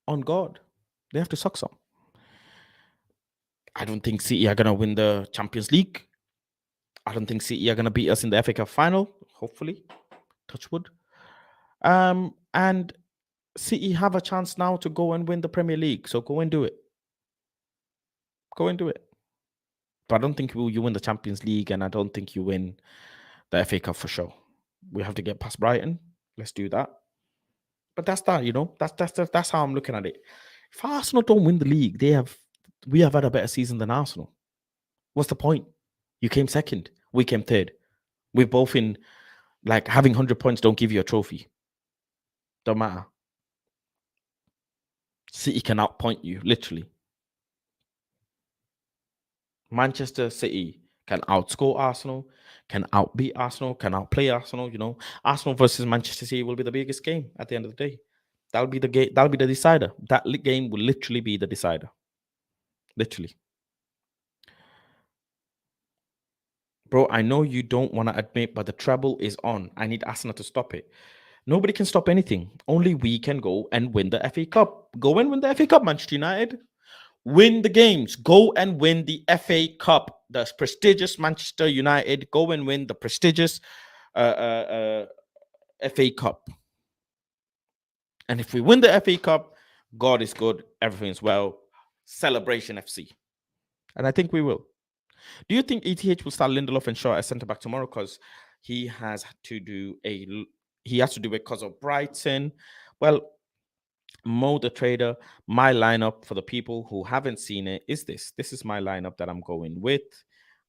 On God, they have to suck some. I don't think City are gonna win the Champions League. I don't think City are gonna beat us in the FA Cup final. Hopefully, touch wood. And City have a chance now to go and win the Premier League. So go and do it. Go and do it. But I don't think you win the Champions League, and I don't think you win the FA Cup for sure. We have to get past Brighton. Let's do that. But that's that, you know. That's how I'm looking at it. If Arsenal don't win the league, we have had a better season than Arsenal. What's the point? You came second. We came third. We're both in, like, having 100 points don't give you a trophy. Don't matter. City can outpoint you, literally. Manchester City can outscore Arsenal, can outbeat Arsenal, can outplay Arsenal. You know, Arsenal versus Manchester City will be the biggest game at the end of the day. That'll be the game. That'll be the decider. That game will literally be the decider. Literally. Bro, I know you don't want to admit, but the treble is on. I need Arsenal to stop it. Nobody can stop anything. Only we can go and win the FA Cup. Go and win the FA Cup, Manchester United. Win the games. Go and win the FA Cup. The prestigious Manchester United. Go and win the prestigious FA Cup. And if we win the FA Cup, God is good. Everything's well. Celebration FC. And I think we will. Do you think ETH will start Lindelof and Shaw as centre back tomorrow? Because he has to do it because of Brighton. Well, Mo the trader, my lineup for the people who haven't seen it is this. This is my lineup that I'm going with.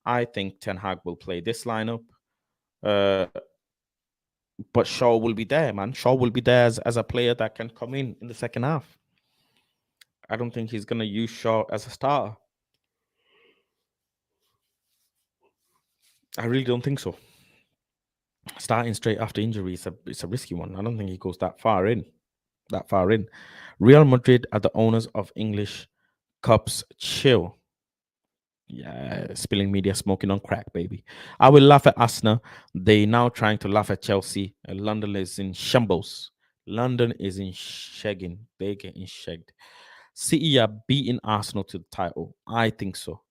I think Ten Hag will play this lineup. But Shaw will be there, man. Shaw will be there as a player that can come in the second half. I don't think he's going to use Shaw as a starter. I really don't think so. Starting straight after injury it's a risky one. I don't think he goes that far in. Real Madrid are the owners of English Cups. Chill. Yeah, spilling media, smoking on crack, baby. I will laugh at Arsenal. They now trying to laugh at Chelsea. London is in shambles. London is in shagging. They're getting shagged. City are beating Arsenal to the title. I think so.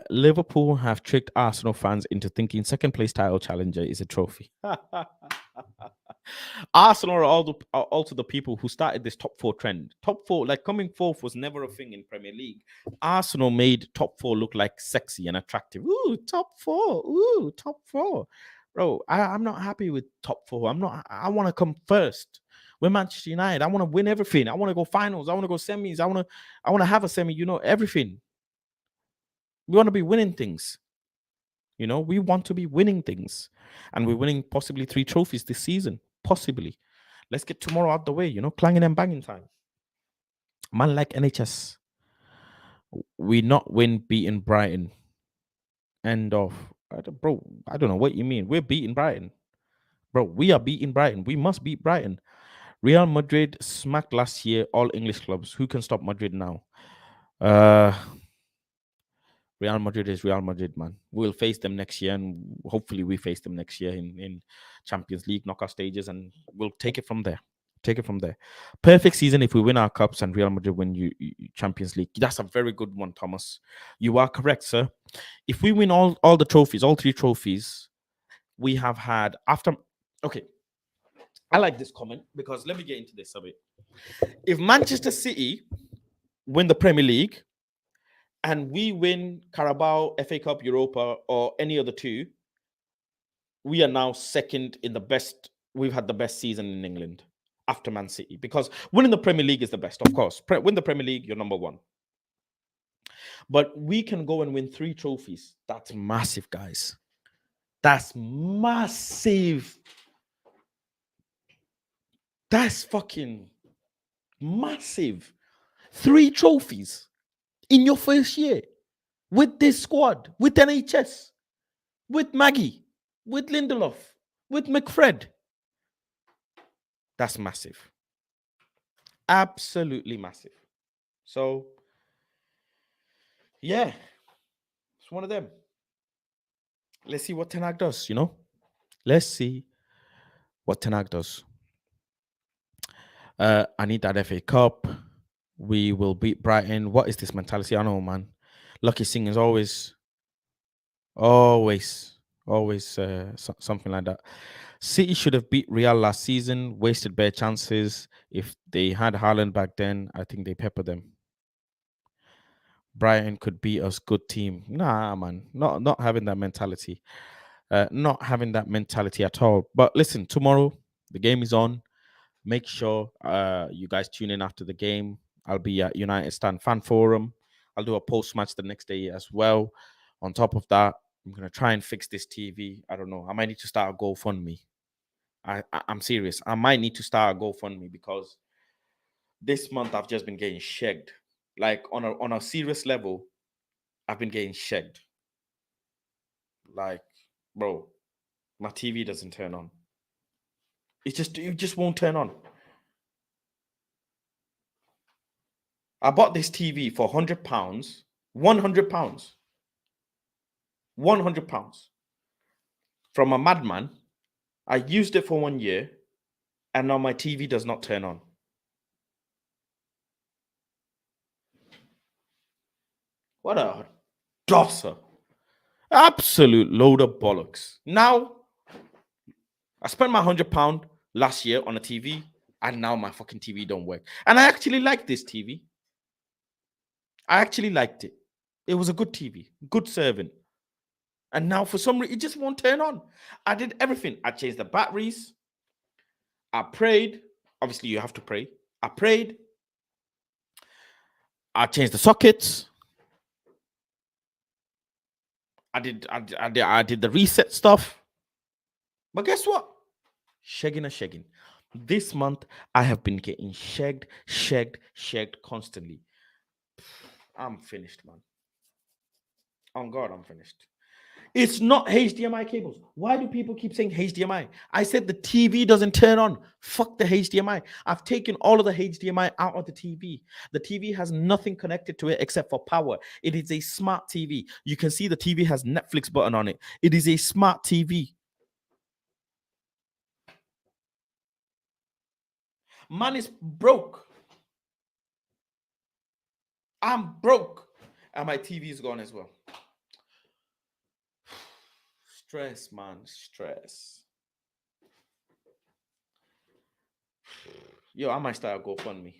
Liverpool have tricked Arsenal fans into thinking second place title challenger is a trophy. Arsenal are also the people who started this top four trend. Top four, like coming fourth, was never a thing in Premier League. Arsenal made top four look like sexy and attractive. Ooh, top four. Ooh, top four. Bro, I'm not happy with top four. I want to come first. We're Manchester United. I want to win everything. I want to go finals. I want to go semis. I want to have a semi, everything. We want to be winning things. We want to be winning things. And we're winning possibly 3 trophies this season. Possibly. Let's get tomorrow out the way, clanging and banging time. Man like NHS. We not win beating Brighton. End of. Bro, I don't know what you mean. We're beating Brighton. Bro, we are beating Brighton. We must beat Brighton. Real Madrid smacked last year all English clubs. Who can stop Madrid now? Real Madrid is Real Madrid, man. We'll face them next year, and hopefully we face them next year in Champions League knockout stages, and we'll take it from there. Perfect season if we win our cups and Real Madrid win Champions League. That's a very good one, Thomas. You are correct, sir. If we win all the trophies, all 3 trophies, we have had after. Okay, I like this comment because let me get into this a bit. If Manchester City win the Premier League and we win Carabao, FA Cup, Europa, or any other 2, we are now second in the best. We've had the best season in England after Man City, because winning the Premier League is the best, of course. Win the Premier League, you're number 1. But we can go and win 3 trophies. That's massive, guys. That's massive. That's fucking massive. 3 trophies in your first year with this squad, with NHS, with Maggie, with Lindelof, with McFred. That's massive. Absolutely massive. So, yeah, it's one of them. Let's see what Ten Hag does, Let's see what Ten Hag does. I need that FA Cup. We will beat Brighton. What is this mentality? I know, man. Lucky Singh is always something like that. City should have beat Real last season, wasted bare chances. If they had Haaland back then, I think they pepper them. Brighton could beat us, good team. Nah, man, not having that mentality. Not having that mentality at all. But listen, tomorrow, the game is on. Make sure you guys tune in after the game. I'll be at United Stand Fan Forum. I'll do a post-match the next day as well. On top of that, I'm going to try and fix this TV. I don't know. I might need to start a GoFundMe. I'm serious. I might need to start a GoFundMe because this month I've just been getting shagged. Like on a serious level, I've been getting shagged. Like, bro, my TV doesn't turn on. It just won't turn on. I bought this TV for £100. £100. £100 from a madman. I used it for 1 year, and now my TV does not turn on. What a dosser. Absolute load of bollocks. Now, I spent my £100 last year on a TV, and now my fucking TV don't work. And I actually like this TV. I actually liked it. It was a good TV, good servant. And now for some reason, it just won't turn on. I did everything. I changed the batteries. I prayed. Obviously, you have to pray. I prayed. I changed the sockets. I did the reset stuff. But guess what? Shagging. This month, I have been getting shagged constantly. I'm finished, man. On God, I'm finished. It's not HDMI cables. Why do people keep saying HDMI? I said the TV doesn't turn on. Fuck the HDMI. I've taken all of the HDMI out of the TV. The TV has nothing connected to it except for power. It is a smart TV. You can see the TV has Netflix button on it. It is a smart TV. Man is broke. I'm broke. And my TV is gone as well. Stress, man. Stress. Yo, I might start a GoFundMe.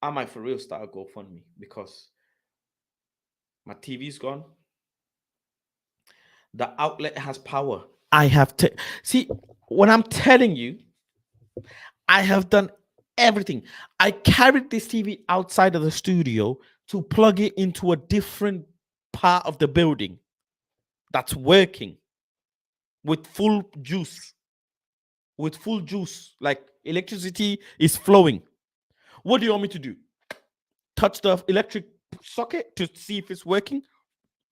I might for real start a GoFundMe because my TV's gone. The outlet has power. I have to see when I'm telling you, I have done everything. I carried this TV outside of the studio to plug it into a different part of the building that's working with full juice. With full juice, like electricity is flowing. What do you want me to do? Touch the electric socket to see if it's working?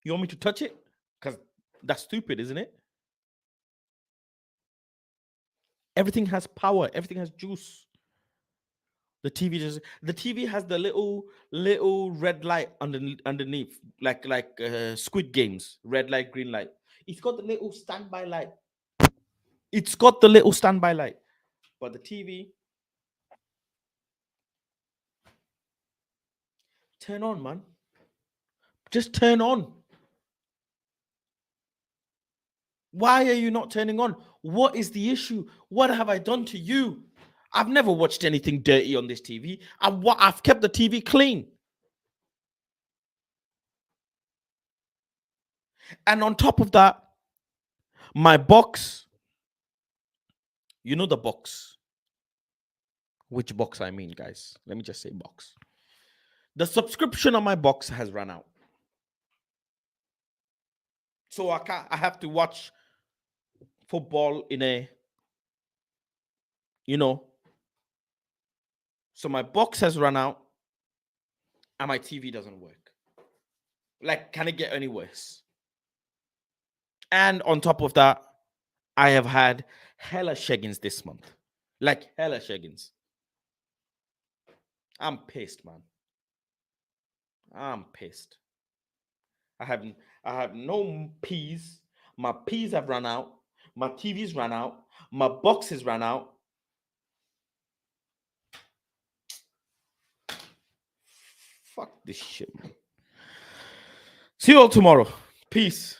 You want me to touch it? Because that's stupid, isn't it? Everything has power. Everything has juice. The TV has the little red light underneath, like Squid Games, red light, green light. It's got the little standby light. But the TV, turn on, man. Just turn on. Why are you not turning on? What is the issue? What have I done to you? I've never watched anything dirty on this TV. I've kept the TV clean. And on top of that, my box, you know the box. Which box I mean, guys? Let me just say box. The subscription on my box has run out. So I have to watch football in a, so my box has run out and my TV doesn't work. Like, can it get any worse? And on top of that, I have had hella shaggins this month. Like hella shaggins. I'm pissed, man. I'm pissed. I have no peas. My peas have run out. My TV's run out. My boxes ran out. Fuck this shit, man. See you all tomorrow. Peace.